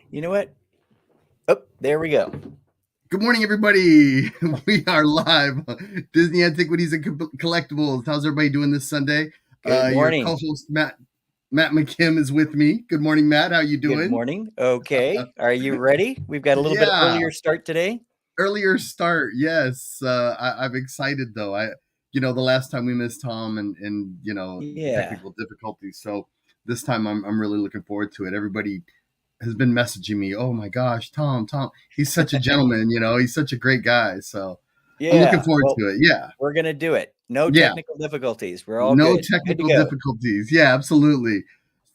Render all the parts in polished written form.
You know what? Oh, there we go. Good morning, everybody. We are live. Disney Antiquities and Collectibles. How's everybody doing this Sunday? Good Your morning. co-host Matt McKim is with me. Good morning, Matt. How you Good doing? morning. Okay. Are you ready? We've got a little bit Yeah, earlier start today. earlier start. Yes, I'm excited though. The last time we missed Tom and Yeah. technical difficulties. So this time I'm really looking forward to it. Everybody has been messaging me. Oh my gosh, Tom, he's such a gentleman. He's such a great guy. So I'm looking Yeah. forward Well, to it. Yeah. we're going to do it. No Yeah. technical difficulties. We're all No good. Good to technical go. difficulties. Yeah, absolutely.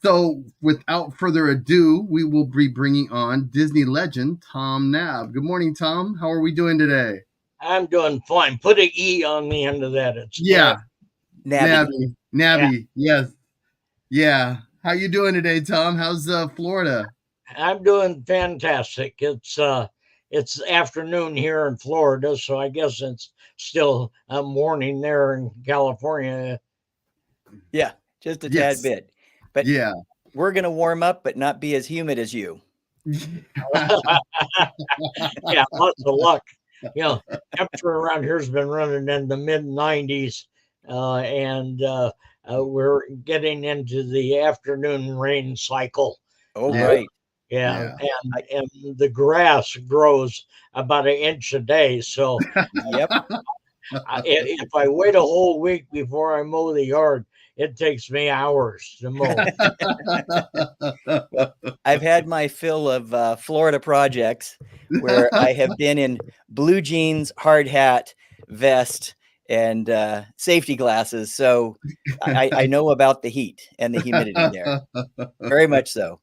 So without further ado, we will be bringing on Disney legend Tom Nabbe. Good morning, Tom. How are we doing today? I'm doing fine. Put an E on the end of that. It's Yeah, Nabby. Nabby. Yeah, Nabby. Yes. Yeah. How you doing today, Tom? How's Florida? I'm doing fantastic. It's afternoon here in Florida, so I guess it's still morning there in California. Yeah. Just a tad Yes. bit. But Yeah. we're going to warm up, but not be as humid as you. Yeah, lots of luck. Temperature around here has been running in the mid 90s, and we're getting into the afternoon rain cycle. Oh, Yeah. right. Yeah, Yeah. and the grass grows about an inch a day. So Yep. if I wait a whole week before I mow the yard, it takes me hours to mow. Well, I've had my fill of Florida projects where I have been in blue jeans, hard hat, vest, and safety glasses. So I know about the heat and the humidity there. Very much so.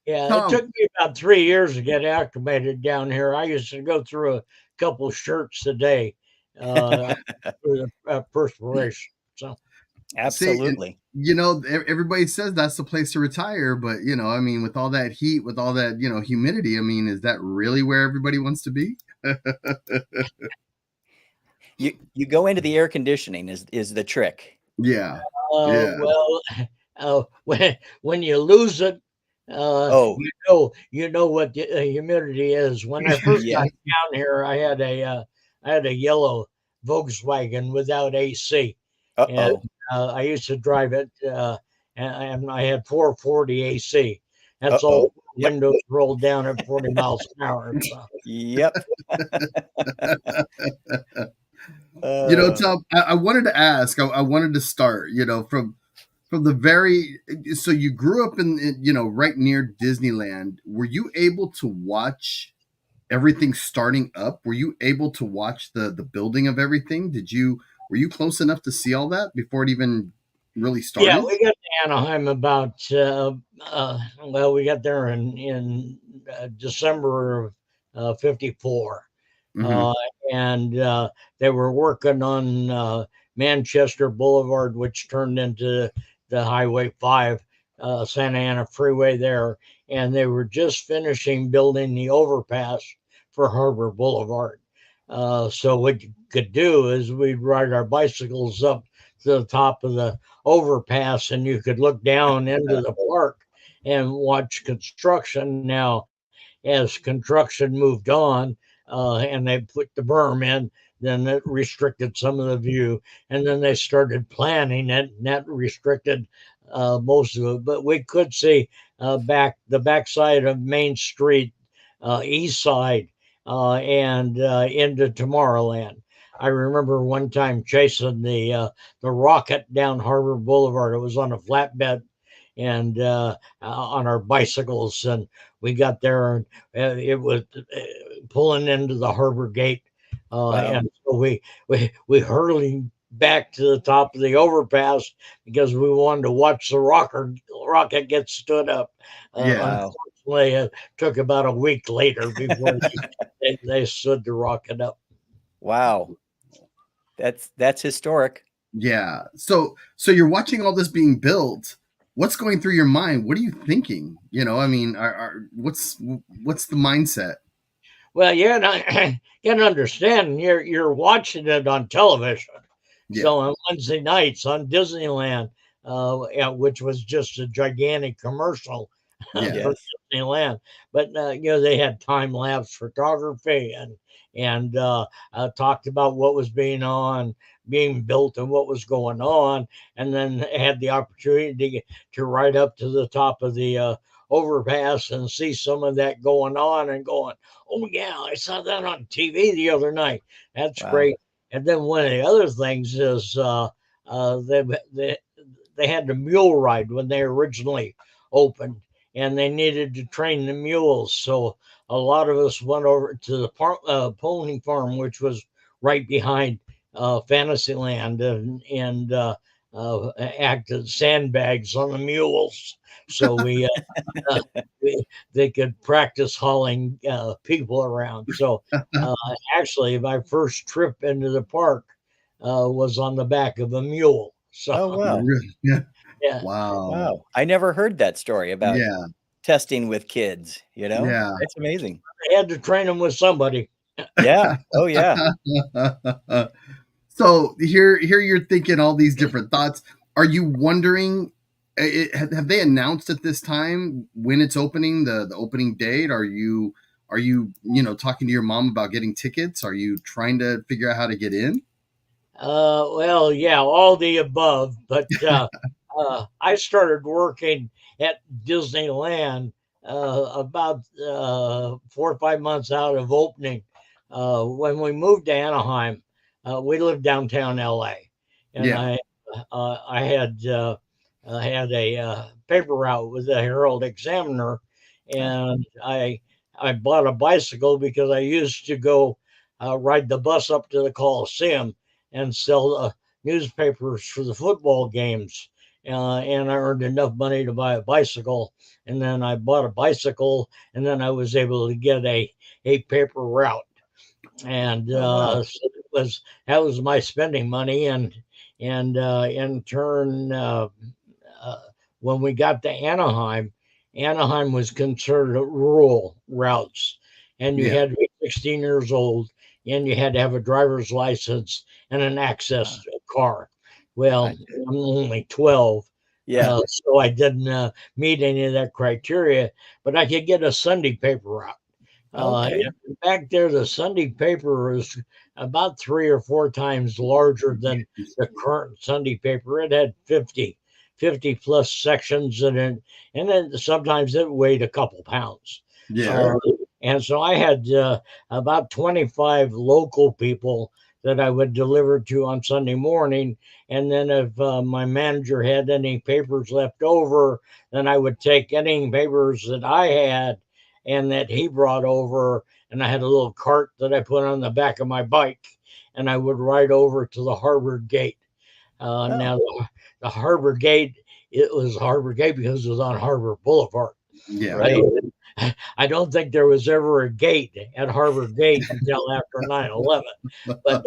Yeah, it Tom, took me about 3 years to get acclimated down here. I used to go through a couple shirts a day uh, for the perspiration. So see, Absolutely. everybody says that's the place to retire, but I mean, with all that heat, with all that, humidity, I mean, is that really where everybody wants to be? You go into the air conditioning is the trick. Yeah. Yeah. well, when you lose it, Oh, you know what the humidity is. When I first yeah. got down here, I had a yellow Volkswagen without AC, and Uh-oh. I used to drive it, and I had 440 AC. That's all Uh-oh. four Yep. windows rolled down at 40 miles an hour. So. Yep. Uh, Tom, I wanted to ask, I wanted to start, from the very, so you grew up in right near Disneyland. Were you able to watch everything starting up? Were you able to watch the building of everything? Were you close enough to see all that before it even really Yeah, started? we got to Anaheim about we got there in December of '54, Hmm. uh, and they were working on Manchester Boulevard, which turned into the Highway 5, Santa Ana Freeway there, and they were just finishing building the overpass for Harbor Boulevard. So what you could do is we'd ride our bicycles up to the top of the overpass, and you could look down into the park and watch construction. Now, as construction moved on, and they put the berm in, then it restricted some of the view, and then they started planning it, and that restricted most of it. But we could see the backside of Main Street, east side, and into Tomorrowland. I remember one time chasing the rocket down Harbor Boulevard. It was on a flatbed and on our bicycles, and we got there, and it was pulling into the harbor gate, wow. and so we hurling back to the top of the overpass because we wanted to watch the rocket get stood up. Yeah. Wow. Unfortunately, it took about a week later before they stood the rocket up. Wow. That's historic. Yeah. So you're watching all this being built. What's going through your mind? What are you thinking? I mean, what's the mindset? Well, you gotta understand, you're watching it on television. Yeah. So on Wednesday nights on Disneyland, yeah, which was just a gigantic commercial, Yes. for Disneyland. But they had time lapse photography and talked about what was being built and what was going on, and then had the opportunity to ride up to the top of the overpass and see some of that going on and going, oh yeah, I saw that on TV the other night. That's Wow. great. And then one of the other things is they, they they had the mule ride when they originally opened, and they needed to train the mules. So a lot of us went over to the pony farm, which was right behind Fantasyland, and acted sandbags on the mules. So uh, they could practice hauling people around. So uh, actually, my first trip into the park was on the back of a mule. So Oh, wow. Yeah. yeah, Wow. Wow. I never heard that story about Yeah. testing with kids, you know? Yeah. That's amazing. I had to train them with somebody. Yeah. Oh, yeah. So here you're thinking all these different thoughts. Are you wondering? Have they announced at this time when it's opening, the opening date? Are you talking to your mom about getting tickets? Are you trying to figure out how to get in? Well, yeah, all the above. But I started working at Disneyland about 4 or 5 months out of opening. When we moved to Anaheim, we lived downtown LA, and Yeah. I had a paper route with the Herald Examiner, and I bought a bicycle because I used to go ride the bus up to the Coliseum and sell newspapers for the football games. And I earned enough money to buy a bicycle. And then I bought a bicycle, and then I was able to get a paper route. And Oh, wow. so that was my spending money. And in turn, uh, when we got to Anaheim, Anaheim was considered rural routes, and you Yeah. had to be 16 years old, and you had to have a driver's license and an access Ah, car. Well, gotcha. I'm only 12, Yeah. so I didn't meet any of that criteria, but I could get a Sunday paper route. Okay. And back there, the Sunday paper was about 3 or 4 times larger than the current Sunday paper. It had 50 plus sections in it, and then sometimes it weighed a couple pounds. Yeah. Uh, and so I had about 25 local people that I would deliver to on Sunday morning. And then if my manager had any papers left over, then I would take any papers that I had and that he brought over. And I had a little cart that I put on the back of my bike, and I would ride over to the Harbor Gate. Oh, Now, the Harbor Gate, it was Harbor Gate because it was on Harbor Boulevard. Yeah. I right. don't, I don't think there was ever a gate at Harbor Gate until after 9/11. But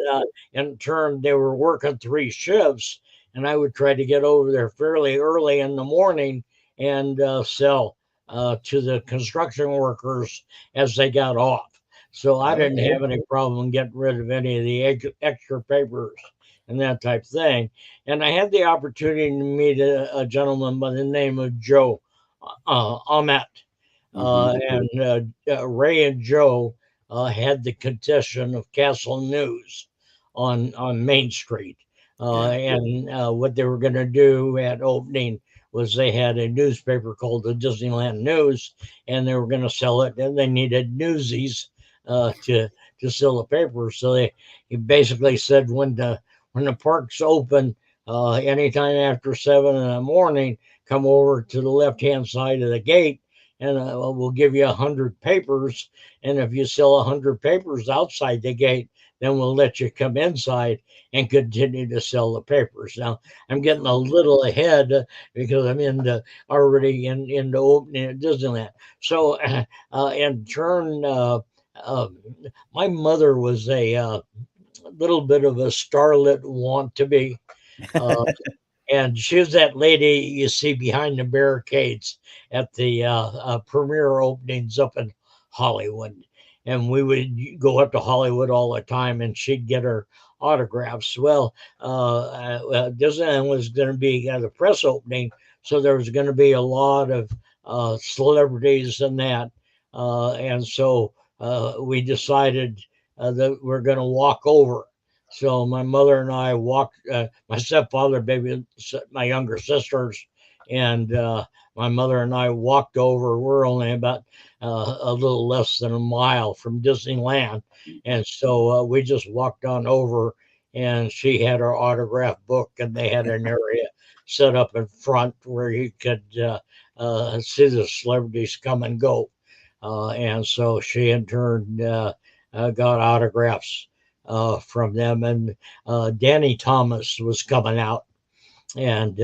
in turn, they were working 3 shifts, and I would try to get over there fairly early in the morning and sell to the construction workers as they got off. So I didn't Okay. have any problem getting rid of any of the extra papers and that type of thing. And I had the opportunity to meet a gentleman by the name of Joe Ahmet. Hmm. And Ray and Joe had the concession of Castle News on Main Street. Yeah. And what they were going to do at opening was they had a newspaper called the Disneyland News, and they were going to sell it, and they needed newsies to sell the paper. So he basically said when the park's open, anytime after 7 in the morning, come over to the left hand side of the gate, and we'll give you 100 papers. And if you sell 100 papers outside the gate, then we'll let you come inside and continue to sell the papers. Now I'm getting a Okay. little ahead because I'm already into opening at Disneyland. So in turn, uh, my mother was a little bit of a starlet want to be. Uh, and she was that lady you see behind the barricades at the premiere openings up in Hollywood. And we would go up to Hollywood all the time, and she'd get her autographs. Well, Disneyland was going to be the press opening, so there was going to be a lot of celebrities and that. And so we decided that we're going to walk over. So my mother and I walked, my stepfather, baby, my younger sisters, and my mother and I walked over. We're only about a little less than a mile from Disneyland. And so we just walked on over, and she had her autograph book, and they had an area set up in front where you could see the celebrities come and go. And so she in turn got autographs from them. And Danny Thomas was coming out, and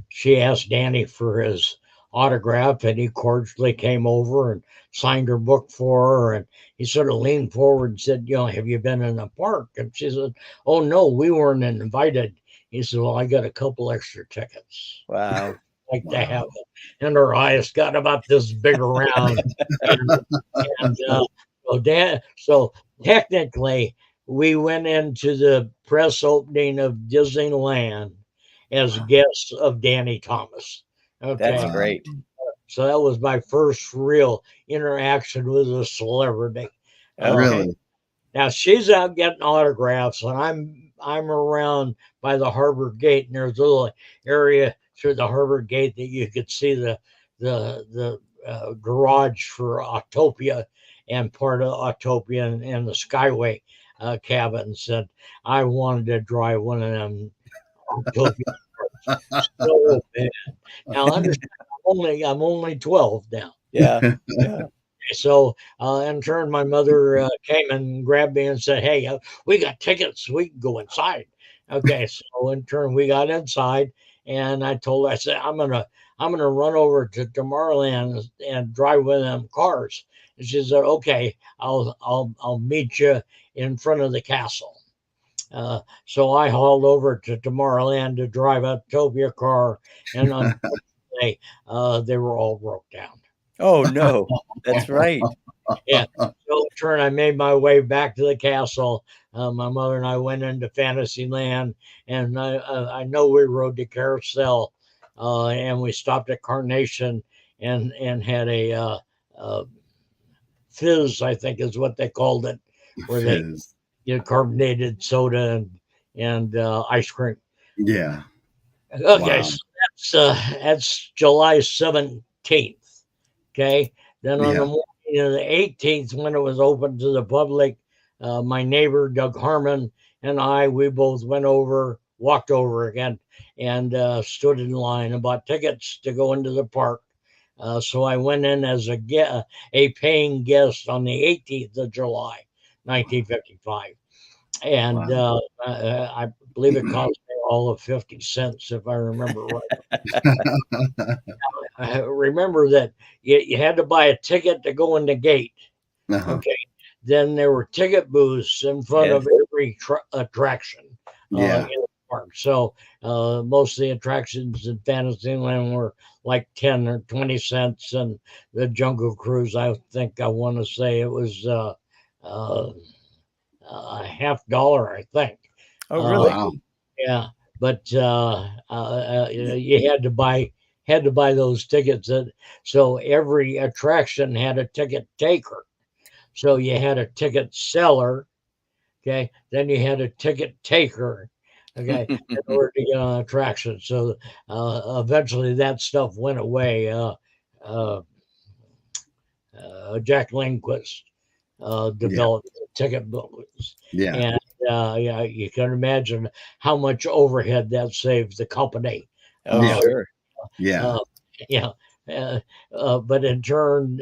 she asked Danny for his autograph, and he cordially came over and signed her book for her. And he sort of leaned forward and said, have you been in the park? And she said, oh, no, we weren't invited. He said, well, I got a couple extra tickets. Wow. Like to have it. And her eyes got about this big around. So technically, we went into the press opening of Disneyland as guests of Danny Thomas. Okay. That's great. So that was my first real interaction with a celebrity. Really? Now she's out getting autographs, and I'm around by the harbor gate, and there's a little area through the harbor gate that you could see the garage for Autopia and part of Autopia and the Skyway cabins. And I wanted to drive one of them Autopia cars so bad. Now understand, I'm only 12 now. Yeah. So in turn, my mother came and grabbed me and said, "Hey, we got tickets. We can go inside." Okay, so in turn, we got inside, and I told her, I said, "I'm gonna run over to Tomorrowland and drive one of them cars." And she said, "Okay, I'll meet you in front of the castle." So I hauled over to Tomorrowland to drive a Topia car, and unfortunately, they were all broke down. Oh no, that's right. Yeah. So in turn, I made my way back to the castle. My mother and I went into Fantasyland, and I know we rode the carousel, and we stopped at Carnation and had a fizz, I think is what they called it, where they carbonated soda and ice cream. Yeah. Okay, Wow. so that's July 17th. Okay. Then on the morning of the 18th, when it was open to the public, my neighbor, Doug Harmon, and we both walked over again, and stood in line and bought tickets to go into the park. So I went in as a paying guest on the 18th of July, 1955. And I believe it cost me all of 50 cents, if I remember right. I remember that you had to buy a ticket to go in the gate. Okay. Then there were ticket booths in front of every attraction in the park. So most of the attractions in Fantasyland were like 10 or 20 cents. And the Jungle Cruise, I want to say it was a $50, I think. Oh, really? Wow. Yeah. But you had to buy those tickets. So every attraction had a ticket taker. So you had a ticket seller. Okay. Then you had a ticket taker. Okay. In order to get on an attraction. So eventually that stuff went away. Jack Lindquist developed the ticket books. Yeah. And you can imagine how much overhead that saved the company. Oh, sure. Yeah. But in turn,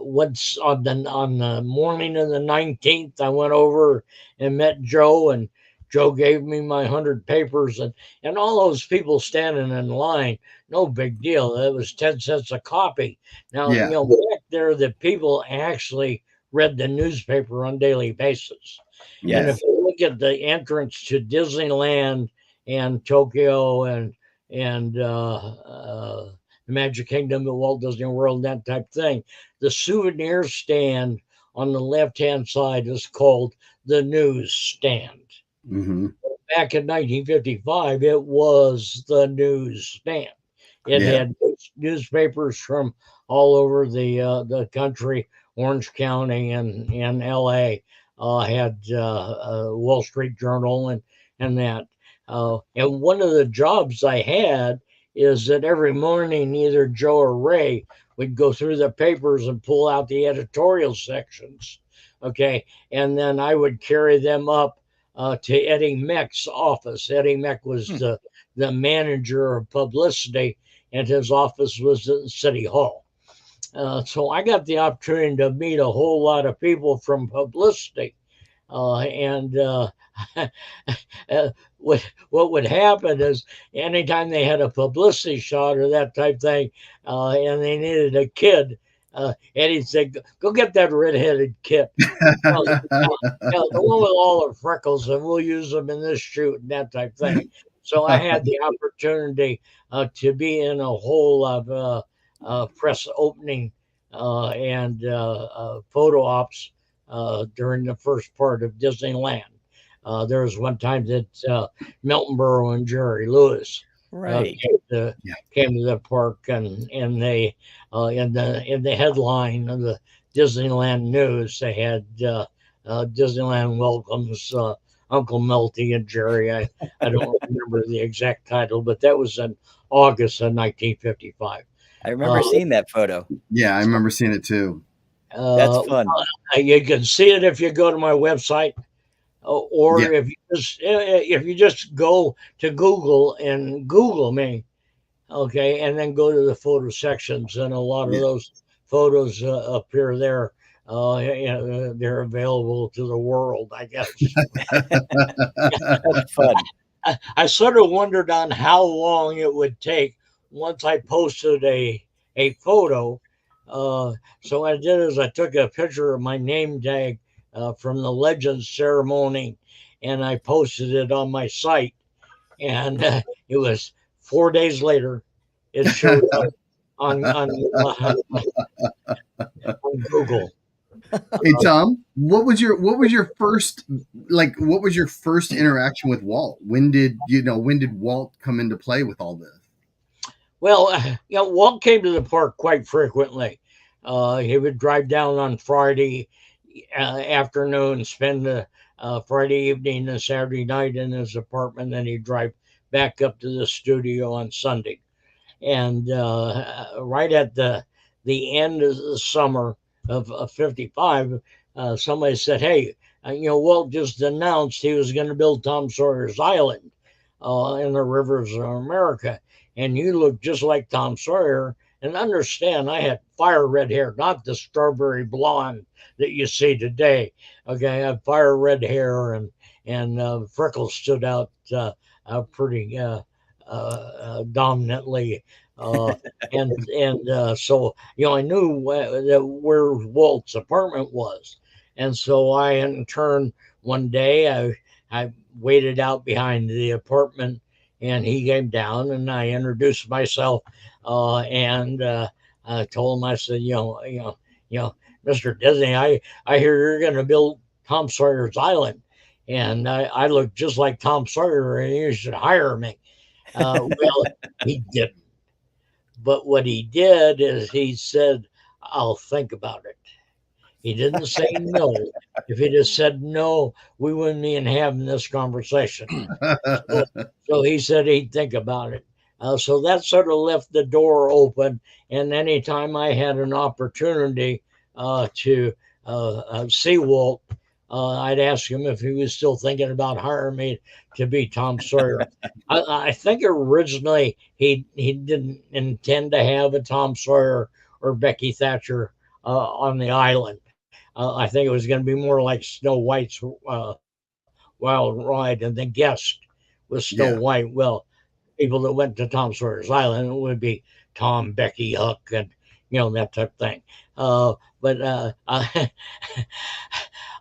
once on the morning of the 19th, I went over and met Joe, and Joe gave me my 100 papers, and all those people standing in line, no big deal. It was 10 cents a copy. Now, back there, the people actually read the newspaper on a daily basis. Yes. And if you look at the entrance to Disneyland and Tokyo and the Magic Kingdom, the Walt Disney World, that type thing, the souvenir stand on the left-hand side is called the newsstand. Mm-hmm. Back in 1955, it was the newsstand. It Yeah. had newspapers from all over the country, Orange County and L.A. Had Wall Street Journal and that. And one of the jobs I had is that every morning either Joe or Ray would go through the papers and pull out the editorial sections, okay, and then I would carry them up to Eddie Meck's office. Eddie Meck was the manager of publicity, and his office was at City Hall. So I got the opportunity to meet a whole lot of people from publicity. And what would happen is anytime they had a publicity shot or that type thing, and they needed a kid, Eddie'd say, "Go get that redheaded kid, the one with all the freckles, and we'll use them in this shoot and that type thing." So I had the opportunity to be in a whole lot of press opening and photo ops during the first part of Disneyland. There was one time that Milton Berle and Jerry Lewis Right. came to the park, and they in the headline of the Disneyland News they had Disneyland welcomes Uncle Milty and Jerry. I don't remember the exact title, but that was in August of 1955. I remember seeing that photo. Yeah, I remember seeing it too. That's fun. You can see it if you go to my website, or Yeah. if you just go to Google and Google me, okay, and then go to the photo sections, and a lot of Yeah. those photos appear there. They're available to the world, I guess. That's fun. I sort of wondered on how long it would take once I posted a photo. So what I did is I took a picture of my name tag from the Legends ceremony, and I posted it on my site. And it was 4 days later. It showed up on Google. Hey Tom, what was your first interaction with Walt? When did Walt come into play with all this? Well, Walt came to the park quite frequently. He would drive down on Friday afternoon, spend the Friday evening and Saturday night in his apartment, then he'd drive back up to the studio on Sunday. And right at the end of the summer of 55, somebody said, "Hey, Walt just announced he was going to build Tom Sawyer's Island in the rivers of America. And you look just like Tom Sawyer. And understand, I had fire red hair, not the strawberry blonde that you see today. Okay, I had fire red hair, and freckles stood out pretty dominantly. So I knew where Walt's apartment was, and so I, in turn, one day I waited out behind the apartment, and he came down, and I introduced myself, and I told him, I said, Mr. Disney, I hear you're going to build Tom Sawyer's Island, and I look just like Tom Sawyer, and you should hire me. Well, he didn't. But what he did is he said, "I'll think about it." He didn't say no. If he'd have said no, we wouldn't be having this conversation. So he said he'd think about it. So that sort of left the door open. And anytime I had an opportunity to see Walt, I'd ask him if he was still thinking about hiring me to be Tom Sawyer. I think originally he didn't intend to have a Tom Sawyer or Becky Thatcher on the island. I think it was going to be more like Snow White's Wild Ride, and the guest was Snow White. Well, people that went to Tom Sawyer's Island would be Tom, Becky, Huck, and that type of thing. But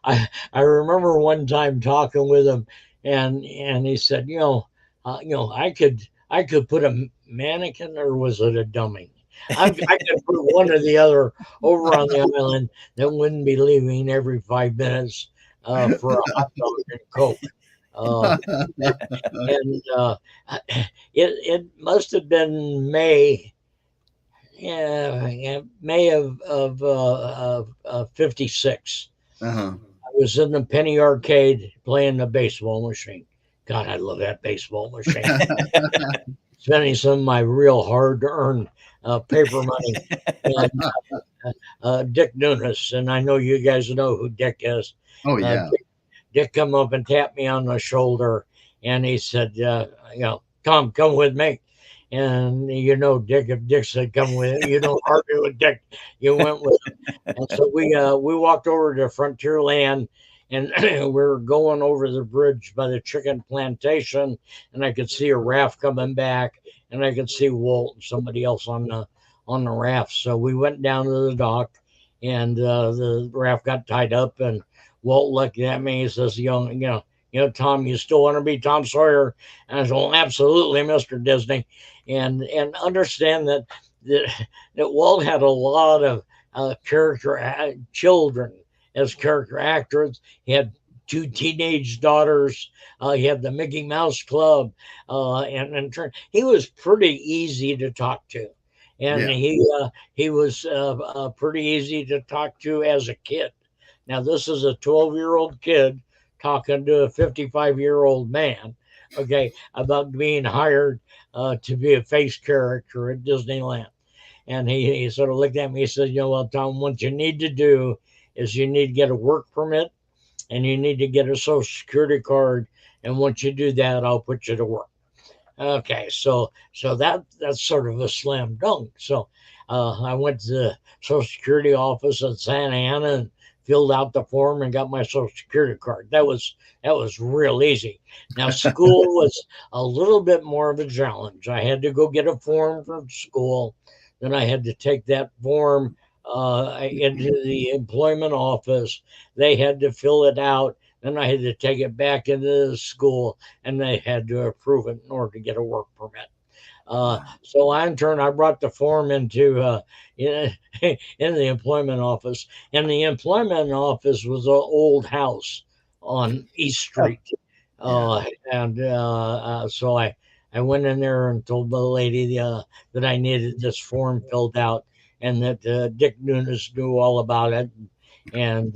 I remember one time talking with him, and he said, I could put a mannequin, or was it a dummy? I could put one or the other over on the island that wouldn't be leaving every 5 minutes for a hot dog and Coke. And it must have been May. Yeah, May of 56. Uh-huh. I was in the penny arcade playing the baseball machine. God, I love that baseball machine. Spending some of my real hard earned paper money. And Dick Nunes, and I know you guys know who Dick is. Oh Uh, yeah. Dick come up and tapped me on the shoulder, and he said, Tom, come with me. And Dick, if Dick said come with, you don't argue with Dick. You went with him. And so we walked over to Frontierland, and we were going over the bridge by the chicken plantation, and I could see a raft coming back, and I could see Walt and somebody else on the raft. So we went down to the dock, and the raft got tied up, and Walt looked at me. He says, Tom, you still want to be Tom Sawyer? And I said, well, absolutely, Mr. Disney. And understand that Walt had a lot of children as character actors. He had 2 teenage daughters. He had the Mickey Mouse Club, and he was pretty easy to talk to, and he was pretty easy to talk to as a kid. Now this is a 12-year-old kid talking to a 55-year-old man, okay, about being hired to be a face character at Disneyland. And he sort of looked at me. He said, well, Tom, what you need to do is you need to get a work permit and you need to get a social security card. And once you do that, I'll put you to work. Okay, so that's sort of a slam dunk. So I went to the Social Security office in Santa Ana and filled out the form and got my Social Security card. That was real easy. Now school was a little bit more of a challenge. I had to go get a form from school. Then I had to take that form into the employment office. They had to fill it out. Then I had to take it back into the school, and they had to approve it in order to get a work permit. So in turn, I brought the form into in the employment office, and the employment office was an old house on East Street. And so I went in there and told the lady that I needed this form filled out, and that Dick Nunes knew all about it, and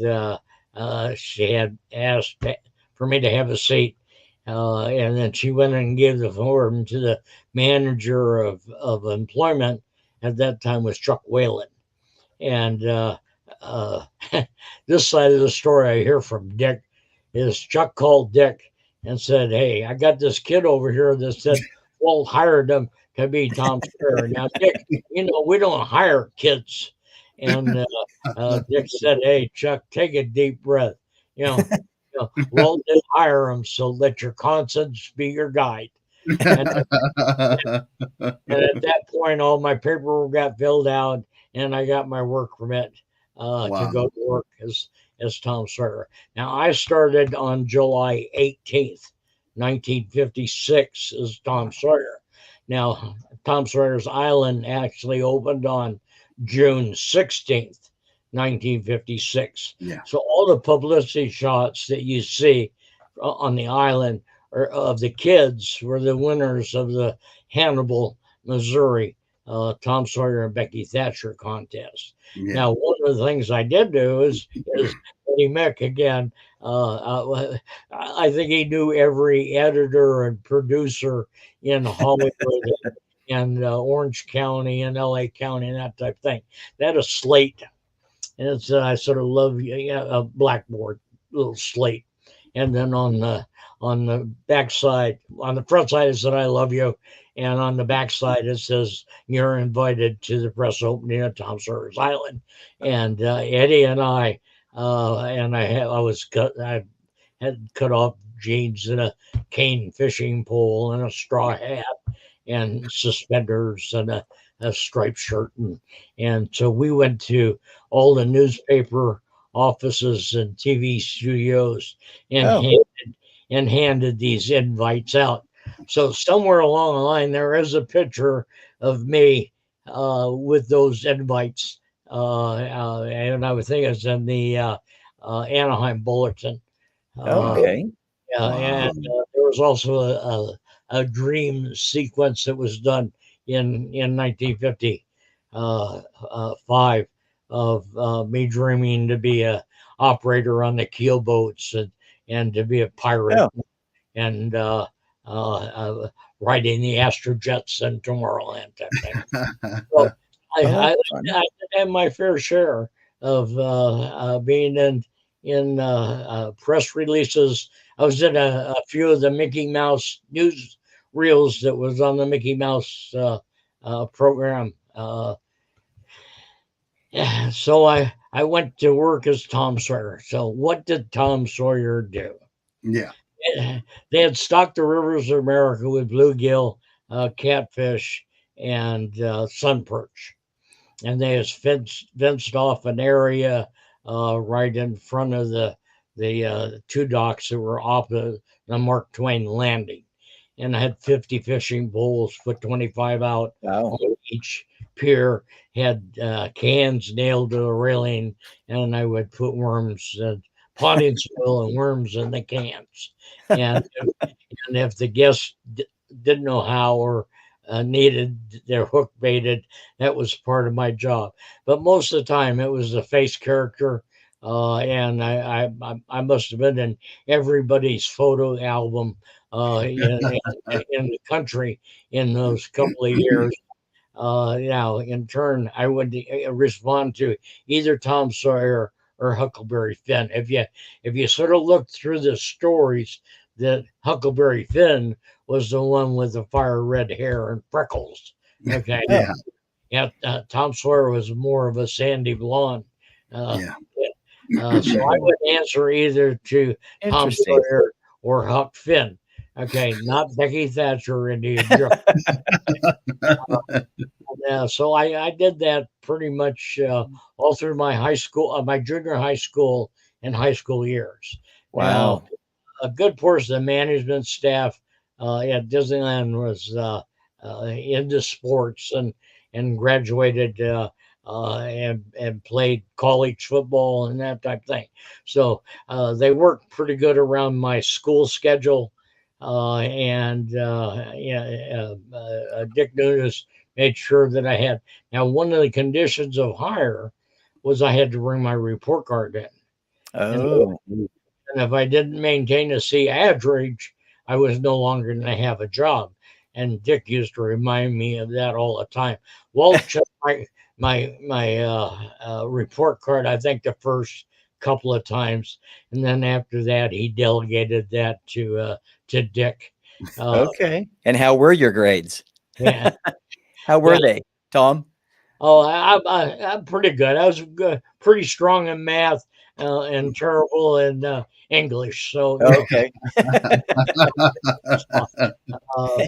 she had asked for me to have a seat. And then she went and gave the form to the manager of employment. At that time was Chuck Whalen. And this side of the story I hear from Dick is Chuck called Dick and said, hey, I got this kid over here that said Walt hired him to be Tom Sawyer. Now, Dick, we don't hire kids. And Dick said, hey, Chuck, take a deep breath. Walt didn't hire him, so let your conscience be your guide. And at that point, all my paperwork got filled out, and I got my work permit to go to work as Tom Sawyer. Now, I started on July 18th, 1956, as Tom Sawyer. Now, Tom Sawyer's Island actually opened on June 16th. 1956. Yeah. So all the publicity shots that you see on the island of the kids were the winners of the Hannibal, Missouri, Tom Sawyer and Becky Thatcher contest. Yeah. Now, one of the things I did do is Eddie Mick again. I think he knew every editor and producer in Hollywood and Orange County and LA County and that type of thing. They had a slate. And it's I sort of love a blackboard, little slate, and then on the back side, on the front side it said I love you, and on the back side it says you're invited to the press opening of Tom Sawyer's Island. And Eddie and I had cut off jeans and a cane fishing pole and a straw hat and suspenders and a striped shirt, and so we went to all the newspaper offices and TV studios and handed these invites out. So somewhere along the line there is a picture of me with those invites, and I would think it's in the Anaheim Bulletin. Okay. Yeah, Wow. and there was also a dream sequence that was done in 1950 five of me dreaming to be a operator on the keel boats and to be a pirate Oh, and riding the Astrojets in Tomorrowland type thing. So I, oh, I, that's fun. I did have my fair share of being in press releases. I was in a few of the Mickey Mouse news reels that was on the Mickey Mouse program. Yeah, so I went to work as Tom Sawyer. So what did Tom Sawyer do? Yeah. They had stocked the rivers of America with bluegill, catfish, and sun perch, and they had fenced off an area right in front of the two docks that were off the Mark Twain landing. And I had 50 fishing poles, put 25 out Wow. on each pier, had cans nailed to the railing, and I would put worms and potting soil and worms in the cans. And if the guests didn't know how or needed their hook baited, that was part of my job. But most of the time, it was the face character, and I must have been in everybody's photo album in the country in those couple of years. Now, in turn, I would respond to either Tom Sawyer or Huckleberry Finn. If you sort of look through the stories, that Huckleberry Finn was the one with the fire red hair and freckles. Okay, Oh, Yeah. yeah, Tom Sawyer was more of a sandy blonde. Uh, Yeah. so I would answer either to Tom interesting. Sawyer or Huck Finn. Okay, not Becky Thatcher into your joke. Yeah, so I did that pretty much all through my high school, my junior high school and high school years. Now, Wow. a good portion of the management staff at Disneyland was into sports and graduated and played college football and that type of thing. So they worked pretty good around my school schedule. And yeah, Dick Nunes made sure that I had. Now, one of the conditions of hire was I had to bring my report card in. And Oh, and if I didn't maintain a C average, I was no longer going to have a job. And Dick used to remind me of that all the time. Walt checked my report card, I think, the first couple of times, and then after that, he delegated that to Dick. Uh, okay. And how were your grades? yeah, How yeah. were they, Tom? Oh, I'm pretty good. I was good, pretty strong in math and terrible in English. So Okay.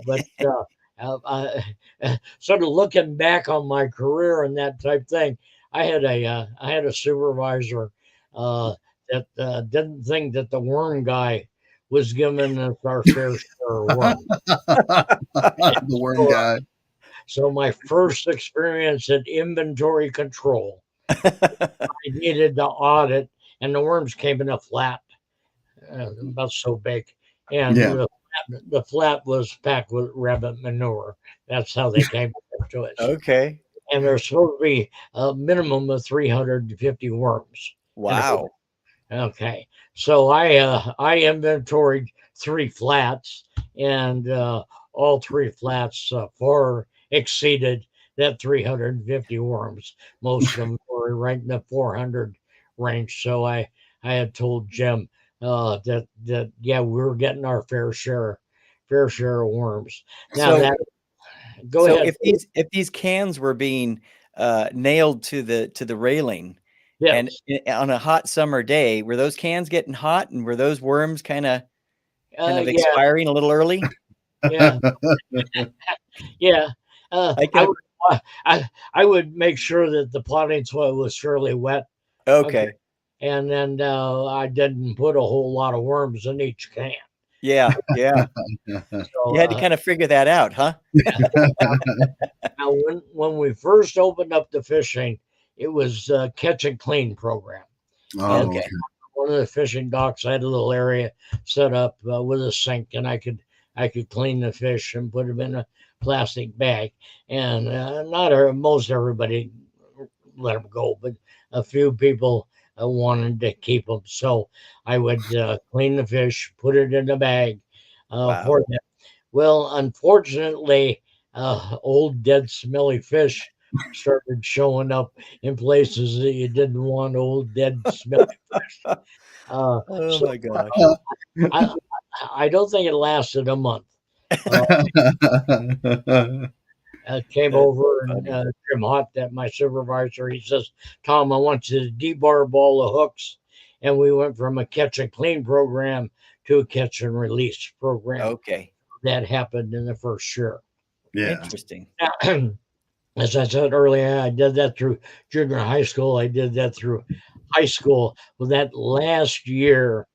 but sort of looking back on my career and that type thing, I had a supervisor that didn't think that the worm guy was giving us our fair share of worm. The worm So, guy. so my first experience at inventory control, I needed to audit, and the worms came in a flat, about so big, and Yeah. the flat was packed with rabbit manure. That's how they came to us. Okay. And there's supposed to be a minimum of 350 worms. Wow. Okay, so I inventoried 3 flats, and all 3 flats far exceeded that 350 worms. Most of them were right in the 400 range. So I had told Jim that yeah, we were getting our fair share of worms. Now So that go so ahead. if these cans were being nailed to the railing and Yes. on a hot summer day, were those cans getting hot and were those worms kind of Yeah. expiring a little early? Yeah. Yeah. I I can would I would make sure that the potting soil was fairly wet. Okay. okay. And then I didn't put a whole lot of worms in each can. Yeah, yeah. So You had to kind of figure that out, huh? now when we first opened up the fishing, it was catch and clean program. And Oh, Okay. okay. one of the fishing docks. I had a little area set up with a sink, and I could clean the fish and put them in a plastic bag. And not most everybody let them go, but a few people wanted to keep them. So I would clean the fish, put it in a bag Wow. for them. Well, unfortunately, old dead smelly fish started showing up in places that you didn't want old dead smelly fish. Oh So my gosh. I, I don't think it lasted a month. Uh, Came That's over and funny. Jim Hott, that my supervisor, he says, Tom, I want you to debarb all the hooks. And we went from a catch and clean program to a catch and release program. Okay. That happened in the first year. Yeah. Interesting. As I said earlier, I did that through junior high school. I did that through high school. Well, that last year,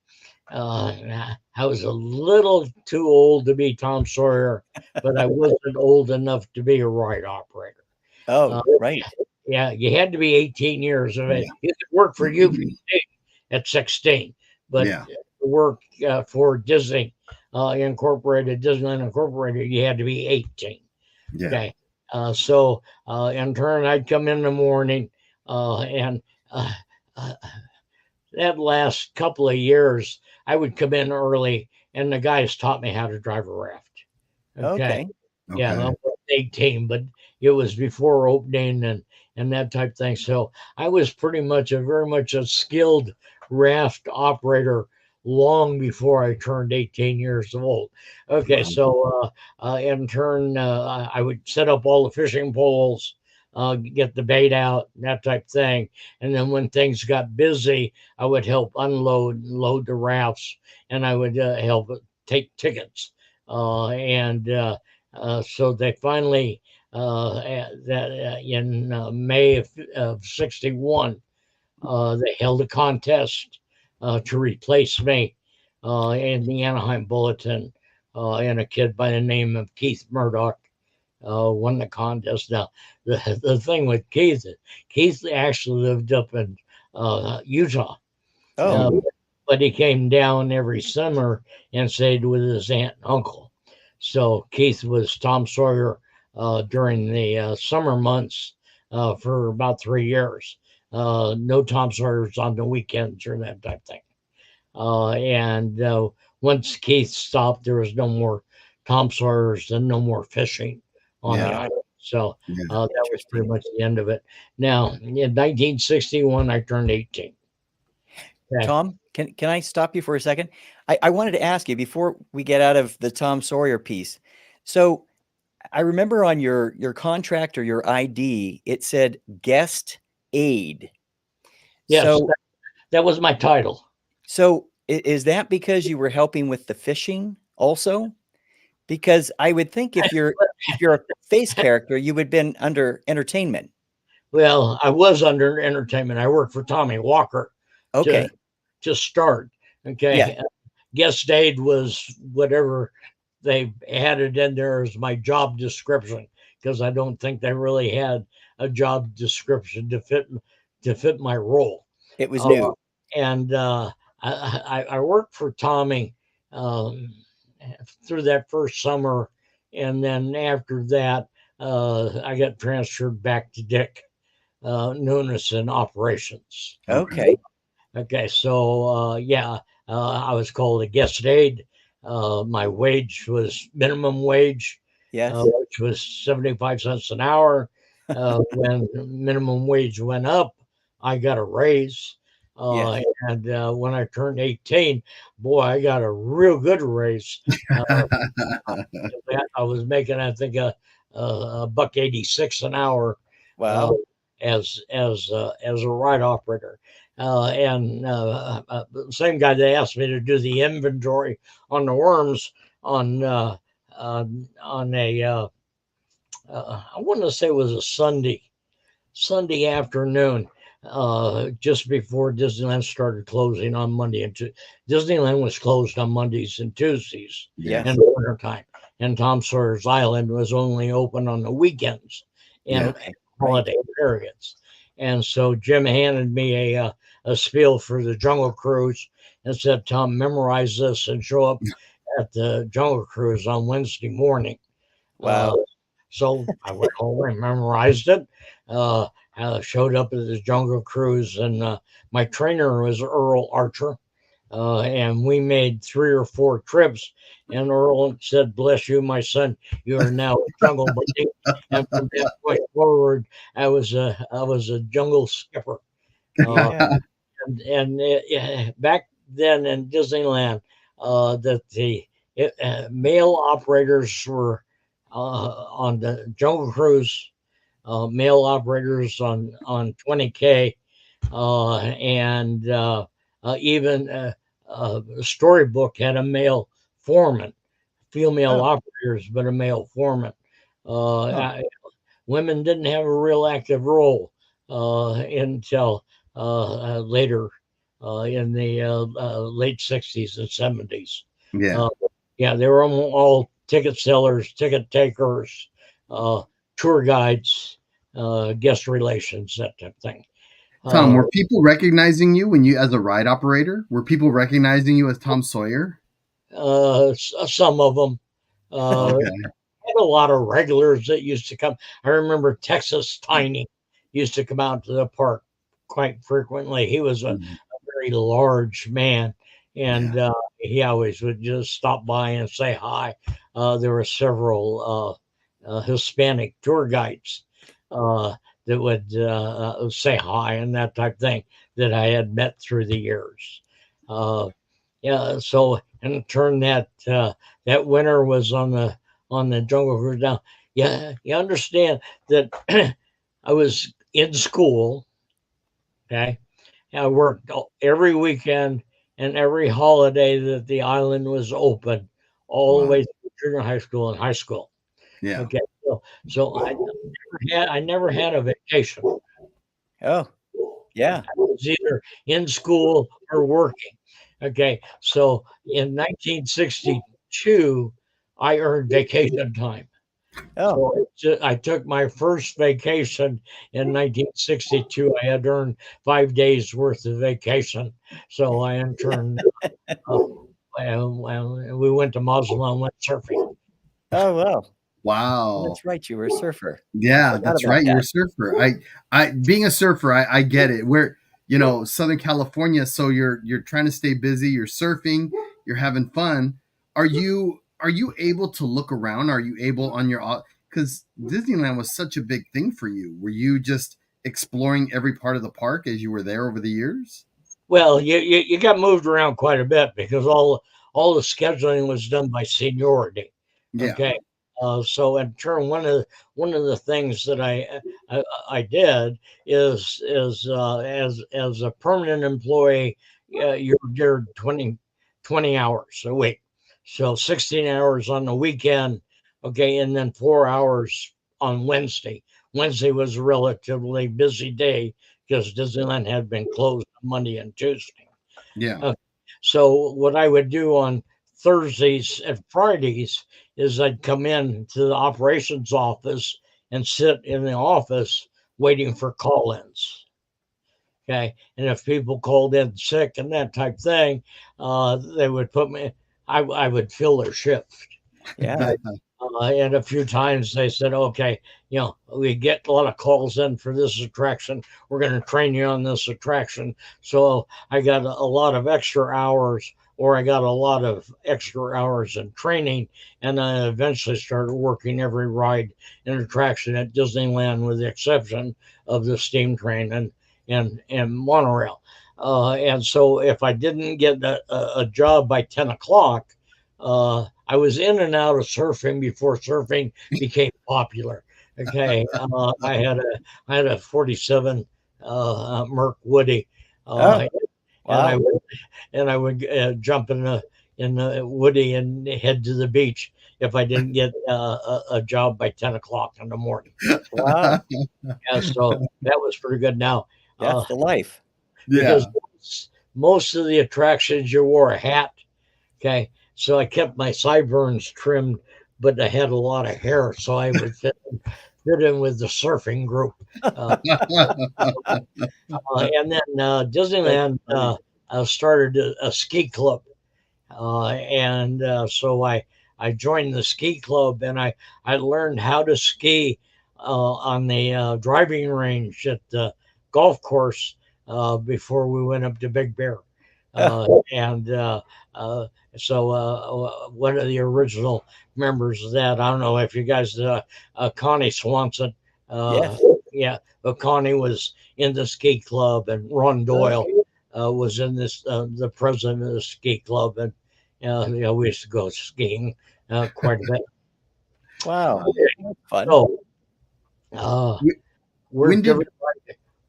I was a little too old to be Tom Sawyer, but I wasn't old enough to be a ride operator. Oh, right. Yeah, you had to be 18 years of age. Yeah. You could work for UPC at 16, but Yeah. to work for Disney Incorporated, Disneyland Incorporated, you had to be 18. Yeah. Okay. So in turn, I'd come in the morning, and uh, that last couple of years, I would come in early, and the guys taught me how to drive a raft. Okay. Okay. Yeah, I Okay. was 18, but it was before opening and that type thing. So I was pretty much very much a skilled raft operator long before I turned 18 years old. Okay, Wow. so in turn, I would set up all the fishing poles, get the bait out, that type thing. And then when things got busy, I would help unload and load the rafts, and I would help take tickets. So they finally, in May of 61, they held a contest to replace me in the Anaheim Bulletin, and a kid by the name of Keith Murdoch won the contest. Now, the thing with Keith actually lived up in Utah, Oh, but he came down every summer and stayed with his aunt and uncle. So Keith was Tom Sawyer during the summer months for about 3 years. No Tom Sawyers on the weekends or that type thing. And once Keith stopped, there was no more Tom Sawyers and no more fishing on the Yeah. island. So Yeah. that was pretty interesting. much the end of it. Now, in 1961, I turned 18. Okay. Tom, can I stop you for a second? I wanted to ask you before we get out of the Tom Sawyer piece. So I remember on your contract or your ID, it said guest aid. Yes, So that was my title. is that because you were helping with the fishing also? Because I would think if you're a face character, you would have been under entertainment. Well, I was under entertainment. I worked for Tommy Walker Okay. to start. Okay. Yeah. Guest aid was whatever they added in there as my job description, because I don't think they really had a job description to fit my role. It was new. And I worked for Tommy through that first summer, and then after that, I got transferred back to Dick Nunes in operations. Okay. Okay, so I was called a guest aide. My wage was minimum wage, Yes. which was 75 cents an hour. When minimum wage went up, I got a raise. Yes. And when I turned 18, boy, I got a real good raise. I was making, I think, a $1.86 an hour Wow. as a ride operator. And the same guy that asked me to do the inventory on the worms on a I want to say it was a Sunday afternoon, just before Disneyland started closing on Monday and Disneyland was closed on Mondays and Tuesdays Yes. in the wintertime, and Tom Sawyer's Island was only open on the weekends and Okay. holiday periods. And so Jim handed me a spiel for the Jungle Cruise and said, "Tom, memorize this and show up at the Jungle Cruise on Wednesday morning." Wow. So I went home and memorized it. Showed up at the Jungle Cruise, and my trainer was Earl Archer, and we made 3 or 4 trips. And Earl said, "Bless you, my son. You are now a jungle buddy." And from that point forward, I was a jungle skipper. Uh, Yeah. and back then in Disneyland, that the male operators were on the Jungle Cruise, male operators on 20K, and even Storybook had a male foreman, female Oh, operators, but a male foreman. Huh. Women didn't have a real active role until later in the late 60s and 70s. Yeah. Uh, yeah, they were all ticket sellers, ticket takers, uh, tour guides, guest relations, that type of thing. Tom, Uh, were people recognizing you when you, as a ride operator? Were people recognizing you as Tom Sawyer? some of them. Okay. Had a lot of regulars that used to come. I remember Texas Tiny used to come out to the park quite frequently. He was a Mhm. very large man, and Yeah. he always would just stop by and say hi. There were several Hispanic tour guides that would say hi and that type of thing that I had met through the years. Uh, yeah, so in turn that winter was on the Jungle Cruise. Now, yeah, you understand that I was in school. Okay, I worked every weekend and every holiday that the island was open, all the Wow. way through junior high school and high school. Yeah. Okay, so I never had a vacation. oh, yeah. I was either in school or working. Okay, so in 1962, I earned vacation time. Oh, So I took my first vacation in 1962. I had earned 5 days worth of vacation. So I interned, uh, and we went to Mazatlan and went surfing. oh, well. Wow. That's right. You were a surfer. I Yeah, forgot that's about right. You're a that. surfer. I being a surfer, I get it. We're, Southern California, so you're trying to stay busy, you're surfing, you're having fun. Are you able to look around? Are you able on your, because Disneyland was such a big thing for you. Were you just exploring every part of the park as you were there over the years? Well, you got moved around quite a bit because all the scheduling was done by seniority. Yeah. Okay, so in turn, one of the things that I did is as a permanent employee, you're 20 hours a week, so 16 hours on the weekend. Okay, and then 4 hours on Wednesday. Wednesday was a relatively busy day because Disneyland had been closed on Monday and Tuesday. Yeah. Uh, so what I would do on Thursdays and Fridays is I'd come in to the operations office and sit in the office waiting for call-ins. Okay, and if people called in sick and that type thing, they would put me. I would fill their shift. Yeah. Okay. And a few times they said, "Okay, we get a lot of calls in for this attraction. We're going to train you on this attraction." So I got a lot of extra hours, or I got a lot of extra hours in training, and I eventually started working every ride and attraction at Disneyland, with the exception of the steam train and monorail. And so if I didn't get a job by 10 o'clock, I was in and out of surfing before surfing became popular. Okay, I had a 47 Merc Woody, Oh, uh, and I wow. would jump in the Woody and head to the beach if I didn't get a job by 10 o'clock in the morning. Wow. Yeah, so that was pretty good. Now, That's uh, the life. because Yeah. most of the attractions you wore a hat. Okay, so I kept my sideburns trimmed, but I had a lot of hair, so I would fit fit in with the surfing group. And then Disneyland started a ski club. And so I joined the ski club, and I learned how to ski on the driving range at the golf course before we went up to Big Bear. And so one of the original members of that, I don't know if you guys, Connie Swanson, Yes. yeah, but Connie was in the ski club, and Ron Doyle was in this, the president of the ski club, and we used to go skiing quite a bit. Wow. Fun. So When did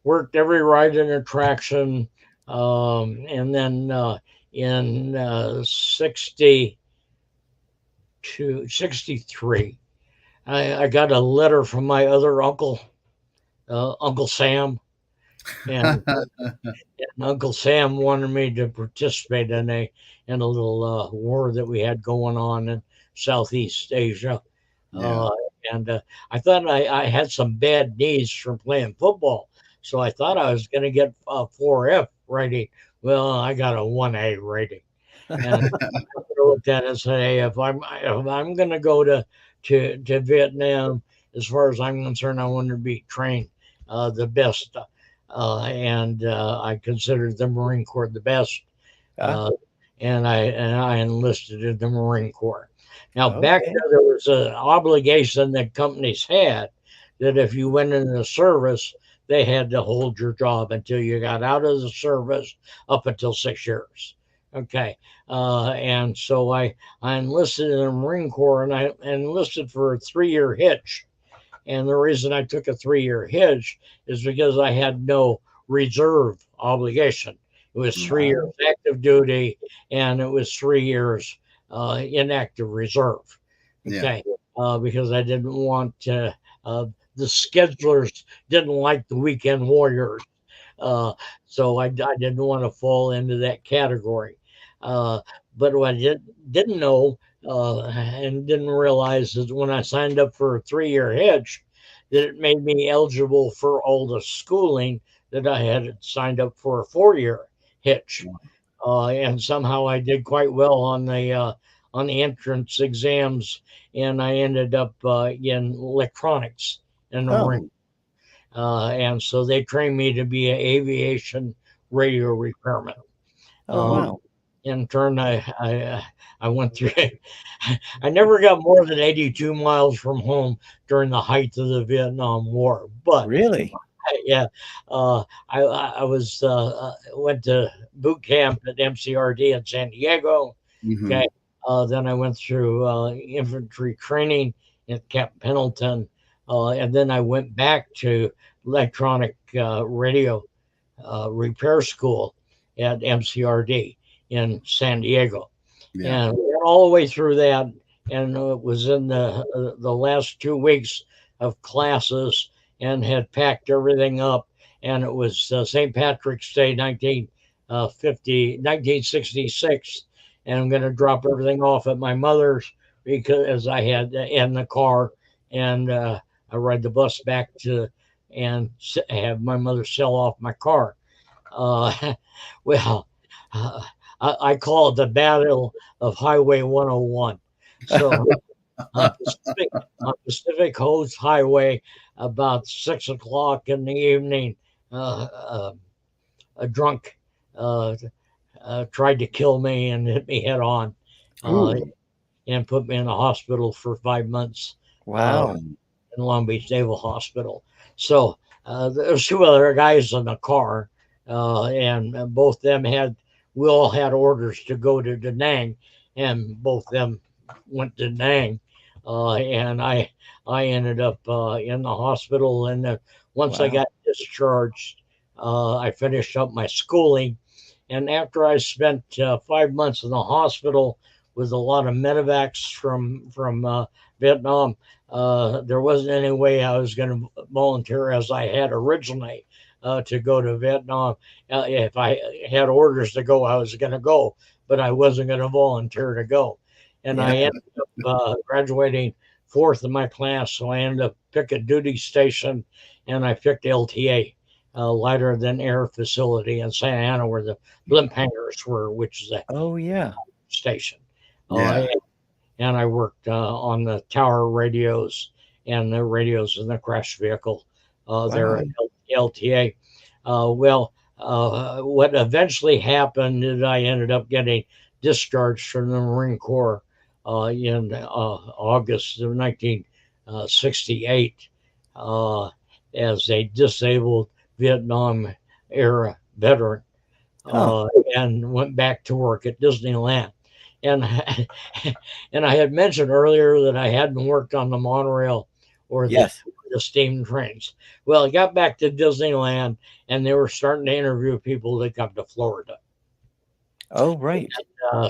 worked every ride and attraction, and then in 63, I got a letter from my other uncle, Uncle Sam, and Uncle Sam wanted me to participate in a little war that we had going on in Southeast Asia. Yeah. And I thought I had some bad knees from playing football, so I thought I was going to get a 4F rating. Well, I got a 1A rating, and I looked at it and said, "Hey, if I'm going to go to Vietnam, as far as I'm concerned, I want to be trained the best." And I considered the Marine Corps the best, and I enlisted in the Marine Corps. Now, back Okay. there was an obligation that companies had that if you went into the service, they had to hold your job until you got out of the service, up until 6 years. Okay, and so I enlisted in the Marine Corps, and I enlisted for a 3-year hitch. And the reason I took a 3-year hitch is because I had no reserve obligation. It was 3 years active duty, and it was 3 years inactive reserve. Okay, because I didn't want to. The schedulers didn't like the weekend warriors, so I didn't want to fall into that category. But what I didn't know and didn't realize is when I signed up for a 3-year hitch, that it made me eligible for all the schooling that I had signed up for a 4-year hitch. And somehow I did quite well on the entrance exams, and I ended up in electronics in the Marine. And so they trained me to be an aviation radio repairman. Wow. In turn, I went through. I never got more than 82 miles from home during the height of the Vietnam War. But Really? yeah, I was went to boot camp at MCRD in San Diego. Okay, then I went through infantry training at Camp Pendleton, and then I went back to electronic radio repair school at MCRD in San Diego, and went all the way through that. And it was in the last 2 weeks of classes, and had packed everything up. And it was St. Patrick's Day, 1966, and I'm going to drop everything off at my mother's because I had in the car, and I ride the bus back to and have my mother sell off my car. Well, I call it the Battle of Highway 101. So on Pacific Coast Highway, about 6 o'clock in the evening, a drunk tried to kill me and hit me head on, and put me in the hospital for 5 months. Wow. In Long Beach Naval Hospital. So there's 2 other guys in the car, and both them we all had orders to go to Da Nang, and both them went to Da Nang, and I ended up in the hospital. And once I got discharged, I finished up my schooling. And after I spent 5 months in the hospital with a lot of medevacs from Vietnam, there wasn't any way I was going to volunteer as I had originally to go to Vietnam. If I had orders to go, I was going to go, but I wasn't going to volunteer to go. And I ended up graduating fourth in my class, so I ended up pick a duty station, and I picked LTA, lighter than air facility in Santa Ana, where the blimp hangars were, which is a Oh yeah. station. Yeah. And I worked on the tower radios and the radios in the crash vehicle there at LTA. What eventually happened is I ended up getting discharged from the Marine Corps in August of 1968 as a disabled Vietnam era veteran, and went back to work at Disneyland. And and I had mentioned earlier that I hadn't worked on the monorail or Yes. the steam trains. Well, I got back to Disneyland, and they were starting to interview people that come to Florida. Oh, right.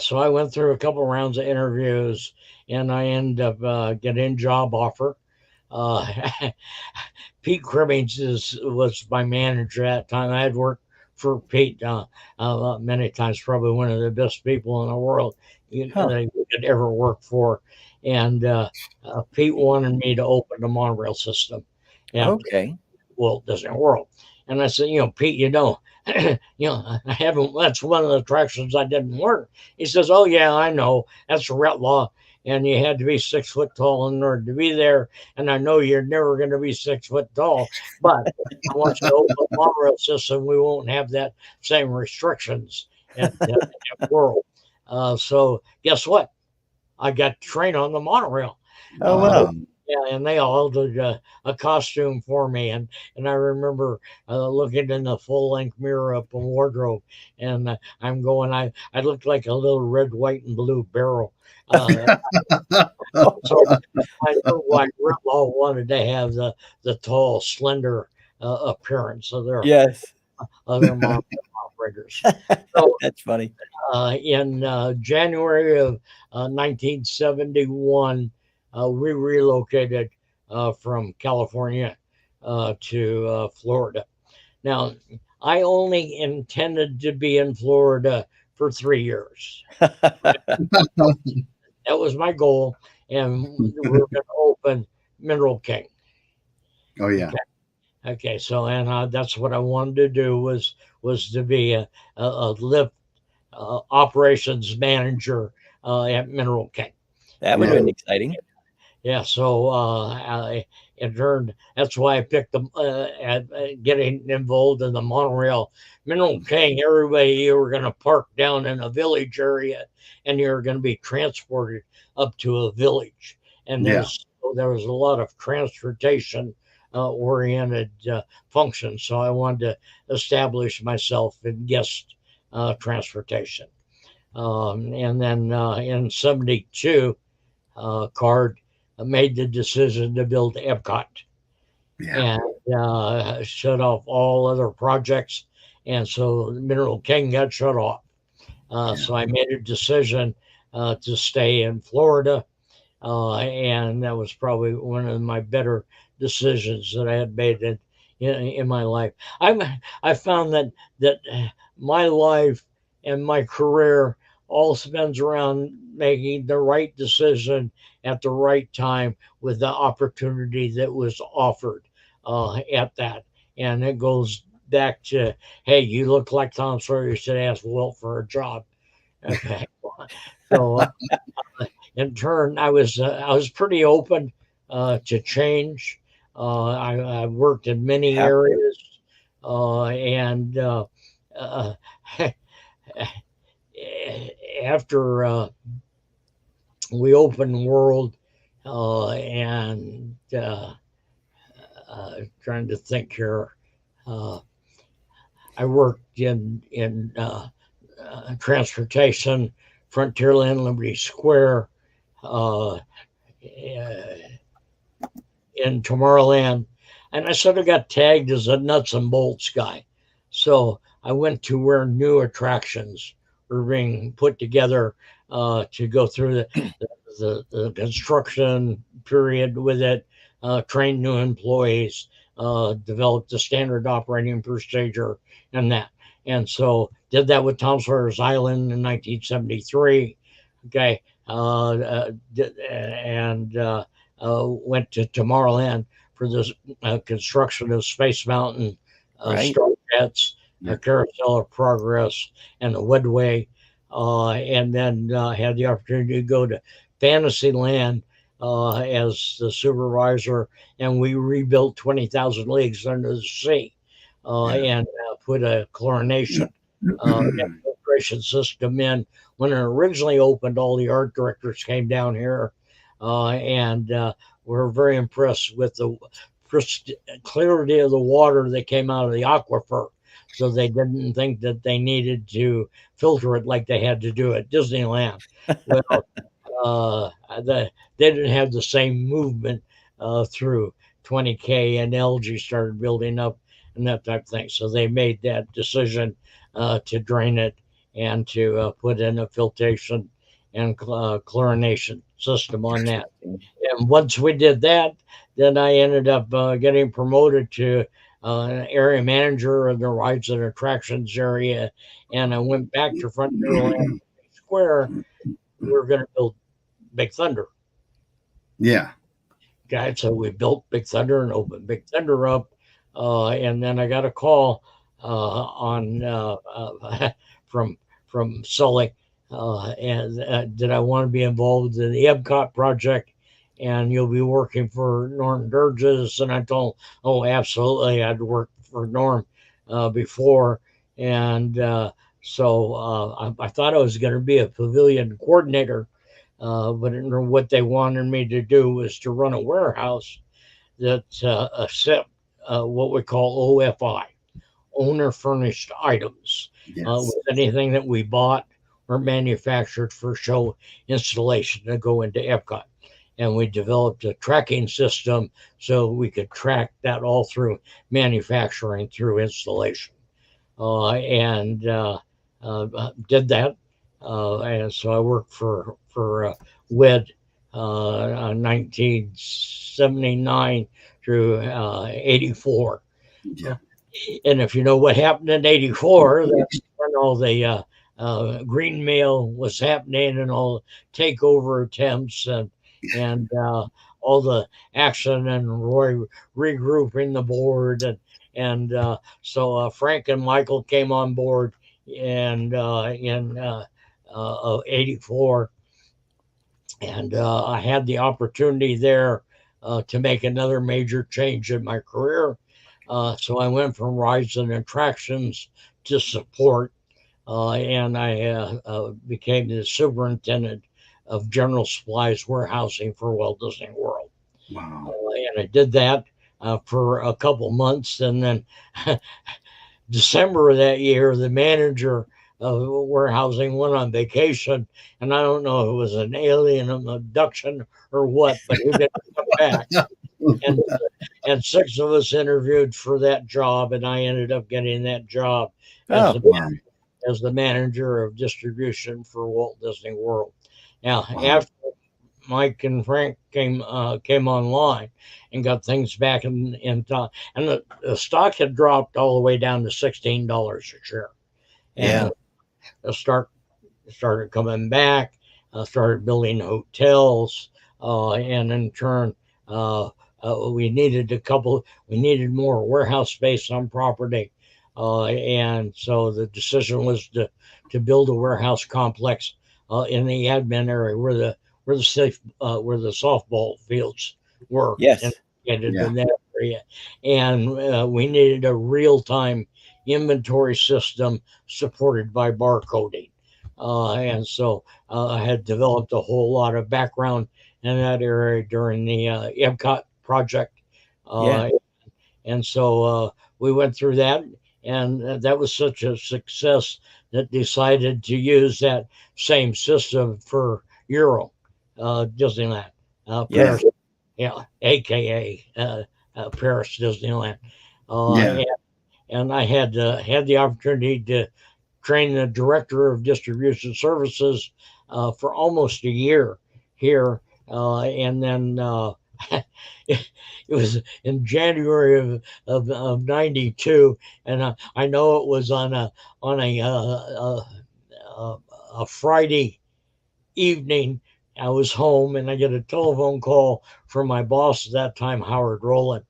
So I went through a couple rounds of interviews, and I ended up getting a job offer. Uh, Pete Cribbings was my manager at the time. I had worked for Pete many times, probably one of the best people in the world that you could ever work for. And Pete wanted me to open the monorail system at Walt Disney World. And I said, Pete, I haven't, that's one of the attractions I didn't work. He says, oh, yeah, I know. That's a ret law. And you had to be 6 foot tall in order to be there. And I know you're never going to be 6 foot tall, but I want you to open the monorail system. We won't have that same restrictions at World. So guess what? I got to train on the monorail. Oh, wow. Yeah, and they all did a costume for me, and I remember looking in the full length mirror up in wardrobe, and I'm going, I looked like a little red, white, and blue barrel. So I knew why Ritlaw wanted to have the tall, slender appearance of their other monorail operators. So, that's funny. In January of 1971. We relocated from California to Florida. Now, I only intended to be in Florida for 3 years. That was my goal, and we were going to open Mineral King. Oh yeah. Okay. So, and that's what I wanted to do was to be a lift operations manager at Mineral King. That would have been exciting. Yeah, so in turn, that's why I picked getting involved in the monorail. Mineral King, everybody, you were going to park down in a village area, and you were going to be transported up to a village. And there was a lot of transportation oriented functions. So I wanted to establish myself in guest transportation. And then in 72, Card made the decision to build Epcot and shut off all other projects. And so Mineral King got shut off. So I made a decision to stay in Florida. And that was probably one of my better decisions that I had made in my life. I found that my life and my career all spends around making the right decision at the right time with the opportunity that was offered at that. And it goes back to, hey, you look like Tom Sawyer, you should ask Walt for a job. Okay. So in turn, I was pretty open to change. I worked in many areas, and after we opened World, and trying to think here, I worked in transportation, Frontierland, Liberty Square, in Tomorrowland, and I sort of got tagged as a nuts and bolts guy. So I went to where new attractions were being put together to go through the construction period with it, train new employees, develop the standard operating procedure, and that. And so did that with Tom Sawyer's Island in 1973. Okay. And went to Tomorrowland for the construction of Space Mountain, Right. Star Jets, Yeah. Carousel of Progress, and the Woodway. And then had the opportunity to go to Fantasyland as the supervisor, and we rebuilt 20,000 Leagues Under the Sea and put a chlorination and filtration system in. When it originally opened, all the art directors came down here and were very impressed with the clarity of the water that came out of the aquifer. So they didn't think that they needed to filter it like they had to do at Disneyland. Well, they didn't have the same movement through 20K and algae started building up and that type of thing. So they made that decision to drain it and to put in a filtration and chlorination system on that. And once we did that, then I ended up getting promoted to an area manager of the rides and attractions area. And I went back to Frontierland Square. We were going to build Big Thunder. Yeah. Okay, so we built Big Thunder and opened Big Thunder up. And then I got a call from Sully, and did I want to be involved in the Epcot project? And you'll be working for Norm Burgess. And I told him, oh, absolutely. I'd worked for Norm before. And so I thought I was going to be a pavilion coordinator. But what they wanted me to do was to run a warehouse that accept what we call OFI, owner furnished items. Yes. With anything that we bought or manufactured for show installation to go into Epcot. And we developed a tracking system so we could track that all through manufacturing through installation. And did that. And so I worked for WED 1979 through 84. Yeah. And if you know what happened in 84, that's when all the green mail was happening and all takeover attempts and all the action and Roy regrouping the board. And so Frank and Michael came on board and in 84. And I had the opportunity there to make another major change in my career. So I went from rides and attractions to support, and I became the superintendent of general supplies warehousing for Walt Disney World. Wow. And I did that for a couple months, and then December of that year, the manager of warehousing went on vacation, and I don't know if it was an alien abduction or what, but he didn't come back. And 6 of us interviewed for that job, and I ended up getting that job as, as the manager of distribution for Walt Disney World. Now, after Mike and Frank came online and got things back in time, and the stock had dropped all the way down to $16 a share. And the started coming back, started building hotels, and in turn, we needed more warehouse space on property. And so the decision was to build a warehouse complex in the admin area where the softball fields were. Yes. In that area. And we needed a real-time inventory system supported by barcoding. And so I had developed a whole lot of background in that area during the Epcot project. And so we went through that, and that was such a success that decided to use that same system for Euro Disneyland. Paris, aka Paris Disneyland. And I had the opportunity to train the director of distribution services for almost a year here, and then it was in January of 92, and I know it was on a Friday evening. I was home and I get a telephone call from my boss at that time, Howard Rowland.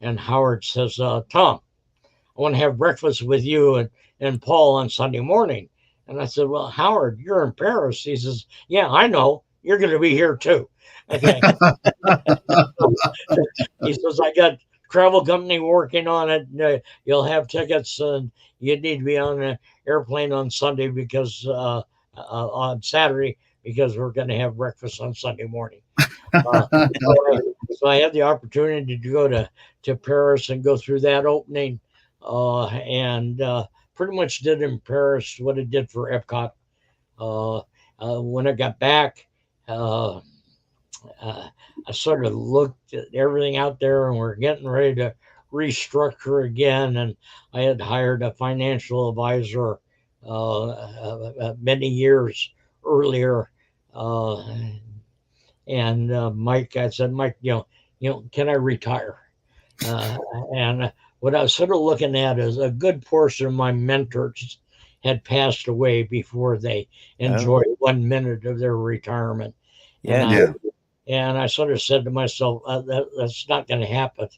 And Howard says, Tom, I want to have breakfast with you and Paul on Sunday morning. And I said, well, Howard, you're in Paris. He says, yeah, I know. You're going to be here too. Okay. He says, I got travel company working on it. You'll have tickets and you need to be on an airplane on Sunday because on Saturday because we're going to have breakfast on Sunday morning. So I had the opportunity to go to Paris and go through that opening, and pretty much did in Paris what it did for Epcot. When I got back, I sort of looked at everything out there, and we're getting ready to restructure again. And I had hired a financial advisor many years earlier. And Mike, I said, Mike, can I retire? And what I was sort of looking at is a good portion of my mentors had passed away before they enjoyed 1 minute of their retirement. Yeah. And I sort of said to myself, that's not going to happen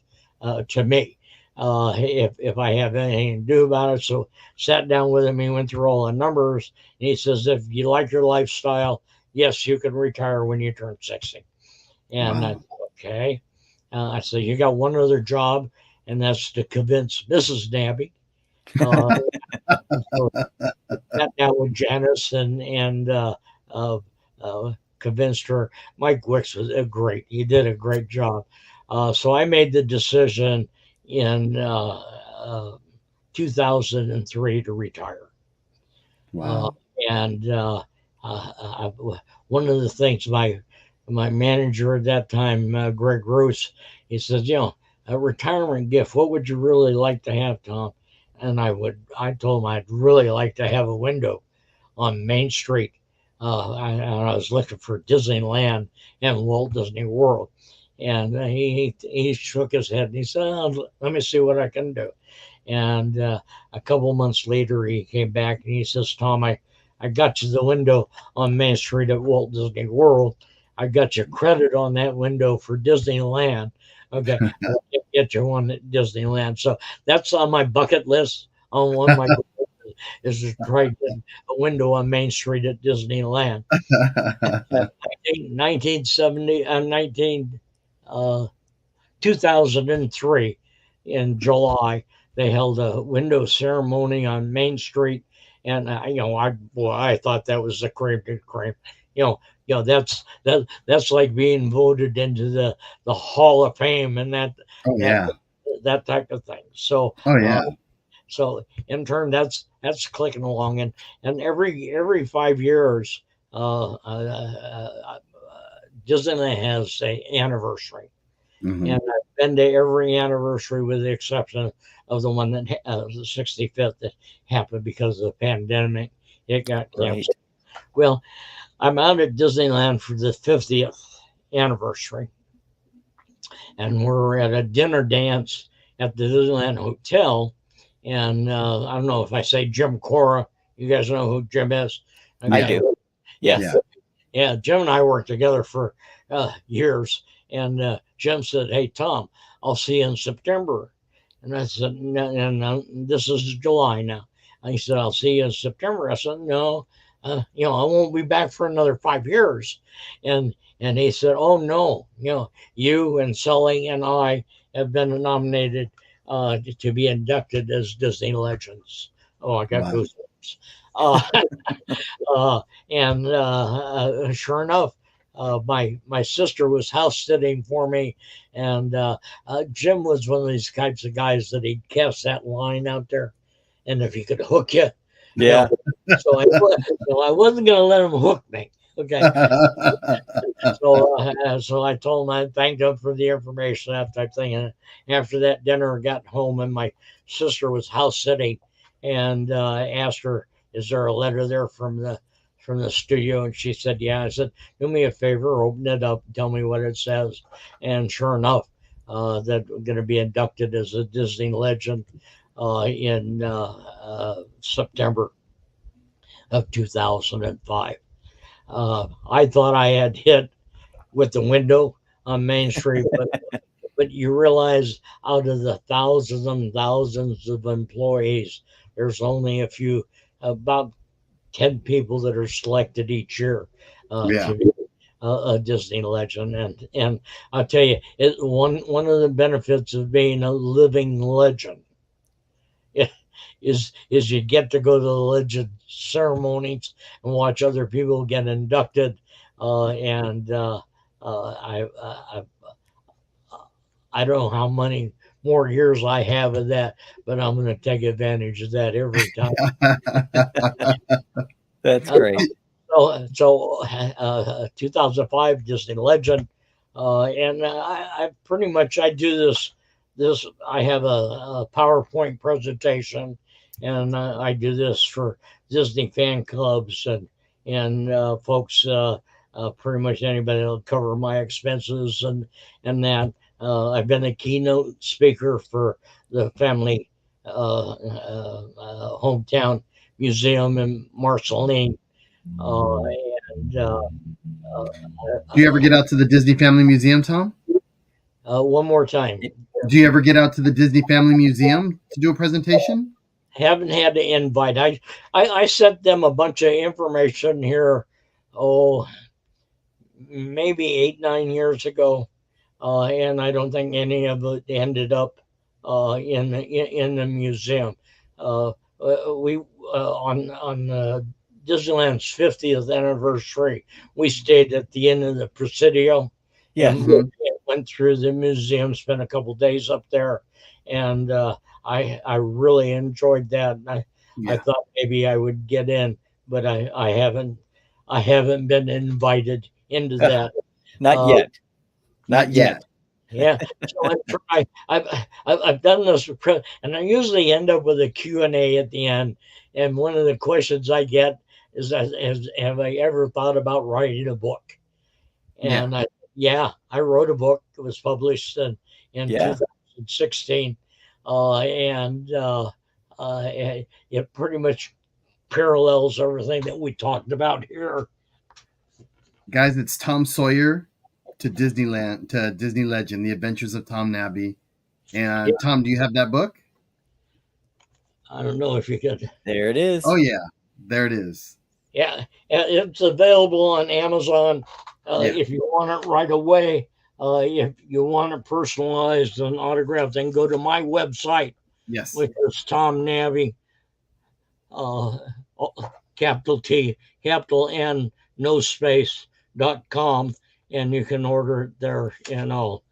to me if I have anything to do about it. So sat down with him. He went through all the numbers. And he says, if you like your lifestyle, yes, you can retire when you turn 60. And Wow. okay. I said, you got one other job, and that's to convince Mrs. Nabbe. So sat down with Janice and convinced her. Mike Wicks was great. He did a great job. So I made the decision in 2003 to retire. Wow. And one of the things my manager at that time, Greg Roos, he says, a retirement gift. What would you really like to have, Tom? And I told him I'd really like to have a window on Main Street. I was looking for Disneyland and Walt Disney World. And he shook his head and he said, let me see what I can do. And a couple months later, he came back and he says, Tom, I got you the window on Main Street at Walt Disney World. I got you credit on that window for Disneyland. Okay, I'll get you one at Disneyland. So that's on my bucket list. On one of my is to try to get a window on Main Street at Disneyland. 2003 in July, they held a window ceremony on Main Street, and I thought that was the cream to cream. That's like being voted into the Hall of Fame and that type of thing. So so in turn, that's clicking along, and every 5 years, Disneyland has an anniversary, and I've been to every anniversary with the exception of the one that the 65th that happened because of the pandemic. It got canceled. Well, I'm out at Disneyland for the 50th anniversary, and we're at a dinner dance at the Disneyland Hotel. And I don't know if I say Jim Cora. You guys know who Jim is? I do. Yes. Yeah, Jim and I worked together for years. And Jim said, hey, Tom, I'll see you in September. And I said, no, and this is July now. And he said, I'll see you in September. I said, no, I won't be back for another 5 years. And he said, oh, no, you and Sully and I have been nominated to be inducted as Disney Legends. Oh, I got goosebumps. And sure enough, my sister was house sitting for me, and Jim was one of these types of guys that he'd cast that line out there, and if he could hook you, so I wasn't going to let him hook me. Okay. So I told him I thanked him for the information, that type of thing. And after that dinner, I got home and my sister was house sitting, and asked her, "Is there a letter there from the studio?" And she said, "Yeah." I said, "Do me a favor, open it up, tell me what it says." And sure enough, that we're going to be inducted as a Disney legend in September of 2005. I thought I had hit with the window on Main Street, but you realize out of the thousands and thousands of employees, there's only a few, about 10 people that are selected each year Yeah. to be a Disney legend. And I'll tell you, one of the benefits of being a living legend is you get to go to the legend ceremonies and watch other people get inducted. And I don't know how many more years I have of that, but I'm going to take advantage of that every time. That's Uh, great. so 2005 Disney Legend, and I pretty much I do this. I have a PowerPoint presentation, and I do this for Disney fan clubs and folks. Pretty much anybody will cover my expenses and that. I've been a keynote speaker for the family hometown museum in Marceline. And Do you ever get out to the Disney Family Museum, Tom? one more time, Do you ever get out to the Disney Family Museum to do a presentation? haven't had to invite. I sent them a bunch of information here. Oh, maybe 8 9 years ago, and I don't think any of it ended up in the museum. We on Disneyland's 50th anniversary, we stayed at the inn of the Presidio Yes. and Mhm. went through the museum, spent a couple days up there, and I really enjoyed that. And I Yeah. thought maybe I would get in, but I haven't been invited into that. Not Uh, yet. Not Not yet. yet. yeah, so I've done this, and I usually end up with a Q&A at the end. And one of the questions I get is, have I ever thought about writing a book? Yeah. And yeah, I wrote a book. It was published in Yeah. 2016, and it pretty much parallels everything that we talked about here. Guys, it's Tom Sawyer to Disneyland, to Disney Legend, The Adventures of Tom Nabbe. Yeah, And Tom, do you have that book? I don't know if you could. There it is. Oh, yeah. There it is. Yeah, it's available on Amazon Yeah. if you want it right away. If you want it personalized and autographed, then go to my website, Yes. which is Tom Nabbe, uh, capital T, capital N, no space.com, and you can order it there, and I'll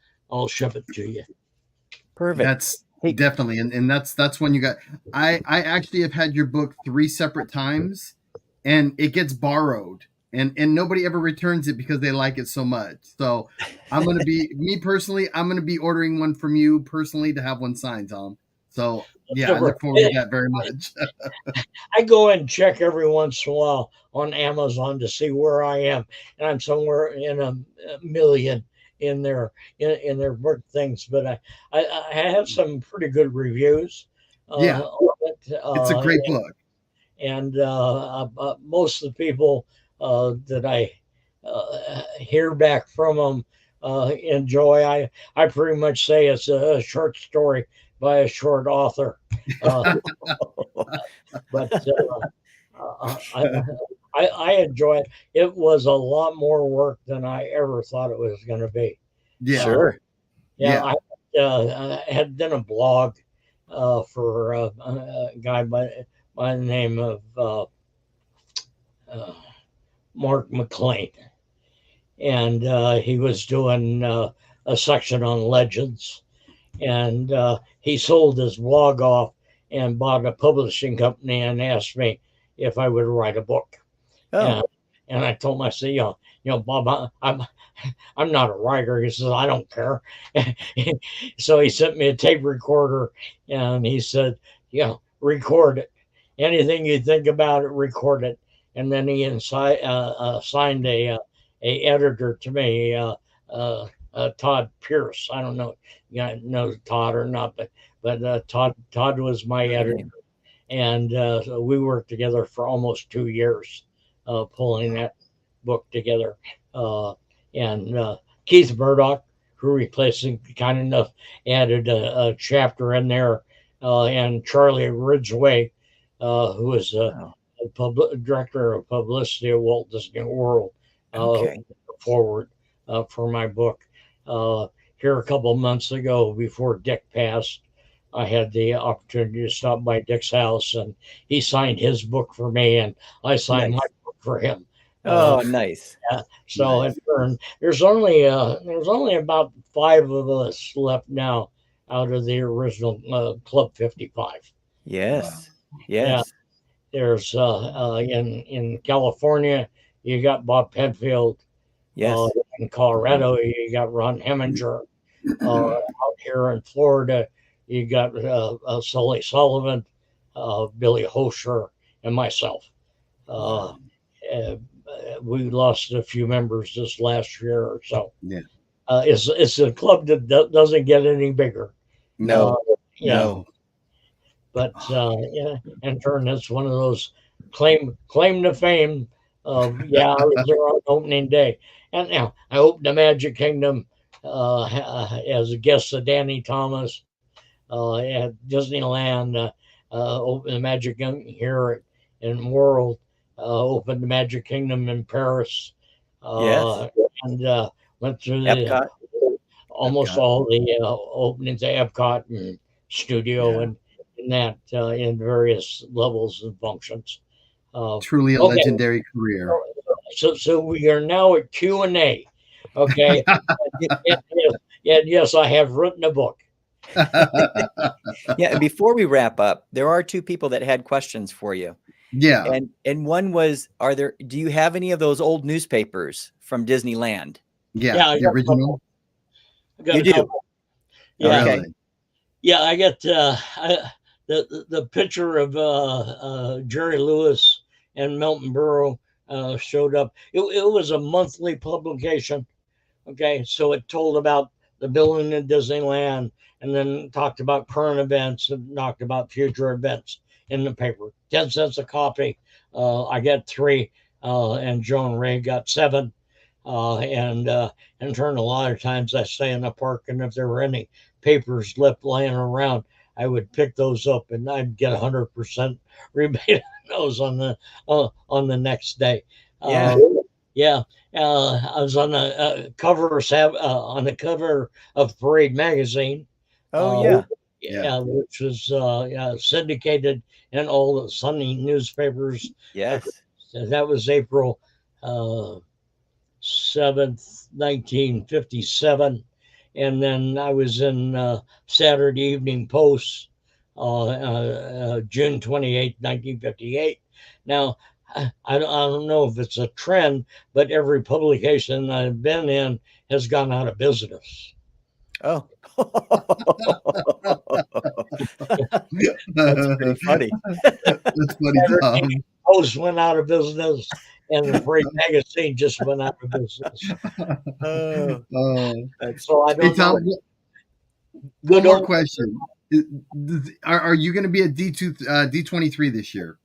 ship it to you. Perfect. That's Hey. definitely, and that's when you got. I actually have had your book 3 separate times, and it gets borrowed, and nobody ever returns it because they like it so much. So I'm gonna be me personally. I'm gonna be ordering one from you personally to have one signed, Tom. So yeah, I look forward to that very much. I go and check every once in a while on Amazon to see where I am, and I'm somewhere in a million in their book things. But I have some pretty good reviews. Yeah, On it, it's a great book. and most of the people that I hear back from them enjoy. I pretty much say it's a short story by a short author. But I enjoy it. It was a lot more work than I ever thought it was going to be. Yeah, Sure. Yeah, I had done a blog for a guy by the name of Mark McLean, and he was doing a section on legends, and he sold his blog off and bought a publishing company and asked me if I would write a book. Oh, And I told him, I said, Bob, I'm not a writer. He says, I don't care. So he sent me a tape recorder and he said, record it. Anything you think about it, record it. And then he signed a editor to me, Todd Pierce. I don't know, know Todd or not, but Todd was my editor, and so we worked together for almost 2 years, pulling book together. And Keith Murdoch, who replaced him, kind enough added a chapter in there, and Charlie Ridgway, who is Oh, director of publicity at Walt Disney World, okay. forward for my book. Here a couple of months ago, before Dick passed, I had the opportunity to stop by Dick's house, and he signed his book for me, and I signed my Nice. book for him. Oh, nice. So Nice. in turn, there's only about 5 of us left now out of the original Club 55. Yes. Yeah, Yes. there's in California, you got Bob Penfield. Yes. In Colorado, you got Ron Heminger. Out here in Florida, you got Sully Sullivan, Billy Hosher, and myself. Uh, uh, we lost a few members this last year or so. Yeah. It's a club that doesn't get any bigger. No. Yeah, No. but yeah, in turn, it's one of those claim to fame of, yeah, I was there on opening day, and now I opened the Magic Kingdom as a guest of Danny Thomas at Disneyland. Opened the Magic Kingdom here in World. Opened the Magic Kingdom in Paris. Yes. And went through the Epcot. almost Epcot. all the openings at Epcot and Studio, Yeah. and in that in various levels and functions. Truly a Okay, legendary career. so we are now at Q&A. Okay, and yes, I have written a book. Yeah. And before we wrap up, there are 2 people that had questions for you. Yeah. And one was, do you have any of those old newspapers from Disneyland? Yeah. Yeah, I The got a original. I got You a do? couple. Yeah, Okay. Really? yeah, I got the picture of Jerry Lewis and Milton Berle showed up. It was a monthly publication. Okay, so it told about the building in Disneyland, and then talked about current events and talked about future events in the paper. 10 cents a copy. I got 3, and Joan Ray got 7. And in turn, a lot of times I stay in the park, and if there were any papers left laying around, I would pick those up, and I'd get 100% rebate on those on the next day. Yeah. Yeah, I was on the cover of Parade magazine. Oh, Uh, yeah. which was syndicated in all the Sunday newspapers. Yes. That was April 7th, 1957. And then I was in Saturday Evening Post, June 28th, 1958. Now, I don't know if it's a trend, but every publication I've been in has gone out of business. Oh. That's pretty funny. That's funny, Tom. Post went out of business, and the Parade magazine just went out of business. Oh, that's So I Hey, don't Tom, know. one Good more old- question. Are you going to be at D23 this year?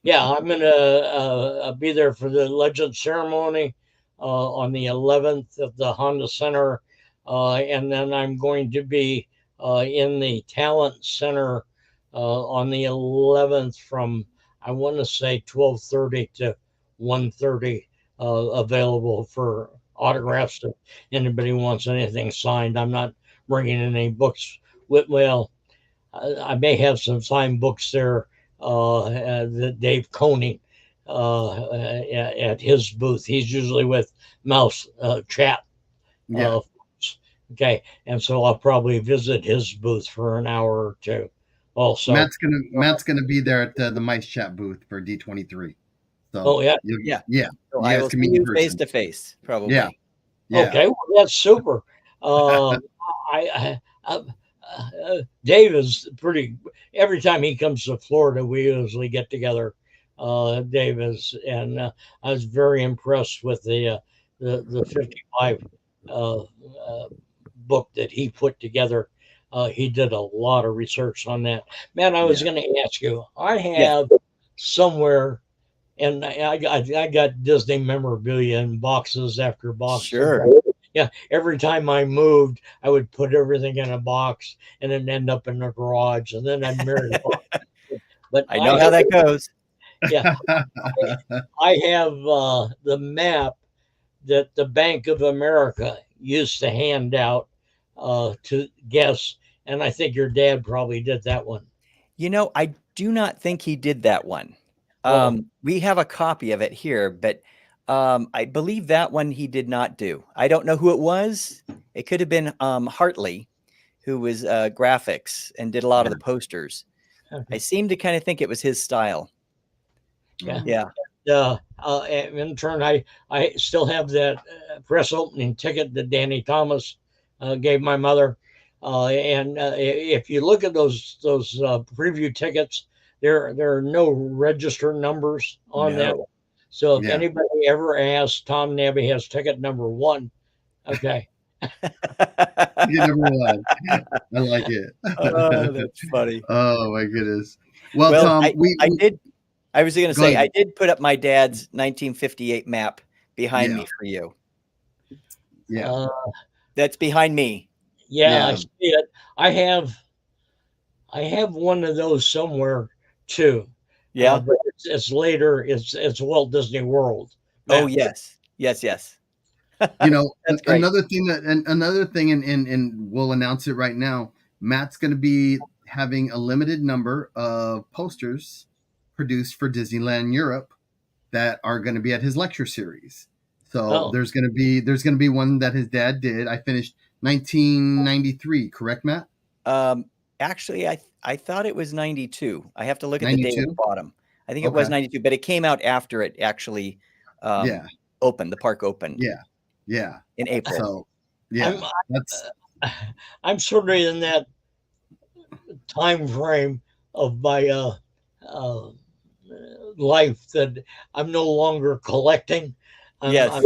Yeah, I'm gonna be there for the Legend ceremony on the 11th at the Honda Center, and then I'm going to be in the Talent Center on the 11th from, I want to say, 12:30 to 1:30, available for autographs if anybody wants anything signed. I'm not bringing any books with. Well, I may have some signed books there. That Dave Coney at his booth. He's usually with Mouse Chat. Yeah. Okay, and so I'll probably visit his booth for an hour or 2. Also, Matt's gonna be there at the Mice Chat booth for D23. So oh yeah, Yeah. yeah. So You I guys will can see meet in you person. face to face, probably. Yeah. Yeah. okay, well, that's super. Dave is pretty. Every time he comes to Florida, we usually get together. Dave is, and I was very impressed with the 55 book that he put together. He did a lot of research on that. Man, I was Yeah. going to ask you. I Yes. have somewhere and I got Disney memorabilia in boxes after boxes. Sure. Yeah, every time I moved, I would put everything in a box and then end up in the garage, and then I'd marry the box. But I know how that goes. yeah, I have the map that the Bank of America used to hand out to guests, and I think your dad probably did that one. I do not think he did that one. Oh. We have a copy of it here, but I believe that one he did not do. I don't know who it was. It could have been Hartley, who was graphics and did a lot of the posters. I seem to kind of think it was his style. Yeah. Yeah. In turn, I still have that press opening ticket that Danny Thomas gave my mother. And if you look at those preview tickets, there are no register numbers on that. No. So if Yeah. anybody ever asks, Tom Nabbe has ticket number 1. Okay. You number 1. I like it. Oh, that's funny. Oh my goodness. Well, Well, Tom, I was going to Go say, ahead. I did put up my dad's 1958 map behind Yeah. me for you. Yeah. That's behind me. Yeah, I Yeah. see it. I have one of those somewhere too. Yeah. But it's later. It's Walt Disney World. Oh, map. yes. Yes, yes. That's great. Another thing and we'll announce it right now. Matt's going to be having a limited number of posters produced for Disneyland Europe that are going to be at his lecture series. So Oh. there's going to be one that his dad did. I finished 1993, correct, Matt? Actually, I thought it was 92. I have to look at the date at 92? the bottom. I think it was Okay. 92, but it came out after it actually Yeah. opened. The park opened Yeah. in April. So yeah, that's I'm sort of in that time frame of my life that I'm no longer collecting. Yes.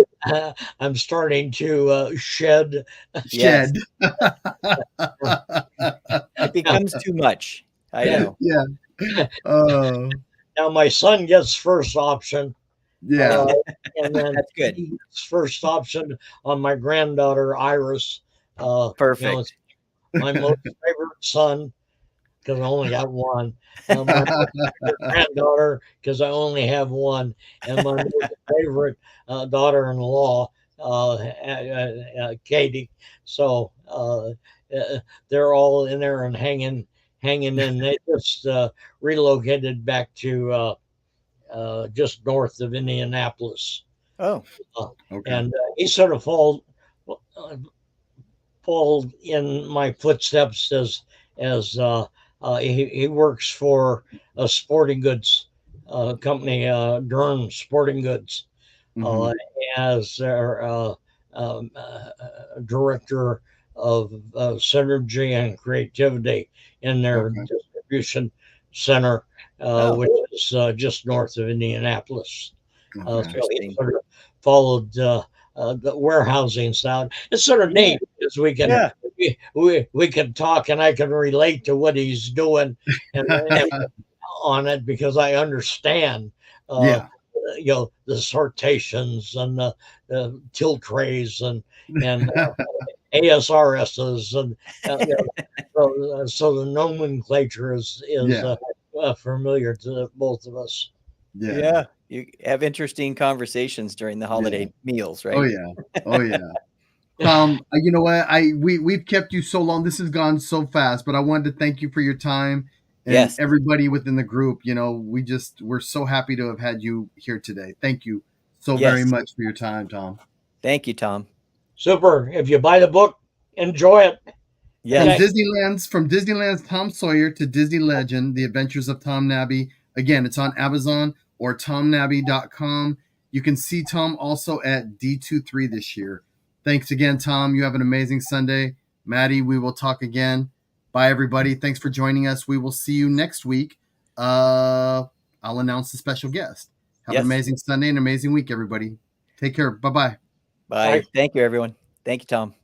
I'm starting to shed. Yes. shed. It becomes too much. I know. Yeah. Oh, Now my son gets first option, yeah. and then That's good. he gets first option on my granddaughter Iris. Perfect. It's my most favorite son because I only got one. My most favorite granddaughter because I only have one, and my most favorite daughter-in-law, Katie. So they're all in there and hanging in. They just relocated back to just north of Indianapolis, Oh, Okay. and he sort of fall in my footsteps as he works for a sporting goods company, Durham Sporting Goods, Mhm. as their director of synergy and creativity in their Okay. distribution center, Oh. which is just north of Indianapolis. Okay. So he Interesting. sort of followed the warehousing sound. It's sort of neat because we can Yeah. we can talk and I can relate to what he's doing and on it because I understand. Yeah. The sortations and the tilt trays and ASRSs and so the nomenclature is Yeah. familiar to both of us. Yeah. Yeah. You have interesting conversations during the holiday meals, right? Oh yeah. Oh yeah. You know what? We've kept you so long. This has gone so fast, but I wanted to thank you for your time and Yes. everybody within the group. We're so happy to have had you here today. Thank you so very Yes. much for your time, Tom. Thank you, Tom. Super. If you buy the book, enjoy it. Yes. From Disneyland's Tom Sawyer to Disney Legend: The Adventures of Tom Nabbe. Again, it's on Amazon or tomnabbe.com. You can see Tom also at D23 this year. Thanks again, Tom. You have an amazing Sunday. Maddie, we will talk again. Bye, everybody. Thanks for joining us. We will see you next week. I'll announce the special guest. Have an amazing Sunday and amazing week, everybody. Take care. Bye-bye. Bye. Bye. Thank you, everyone. Thank you, Tom.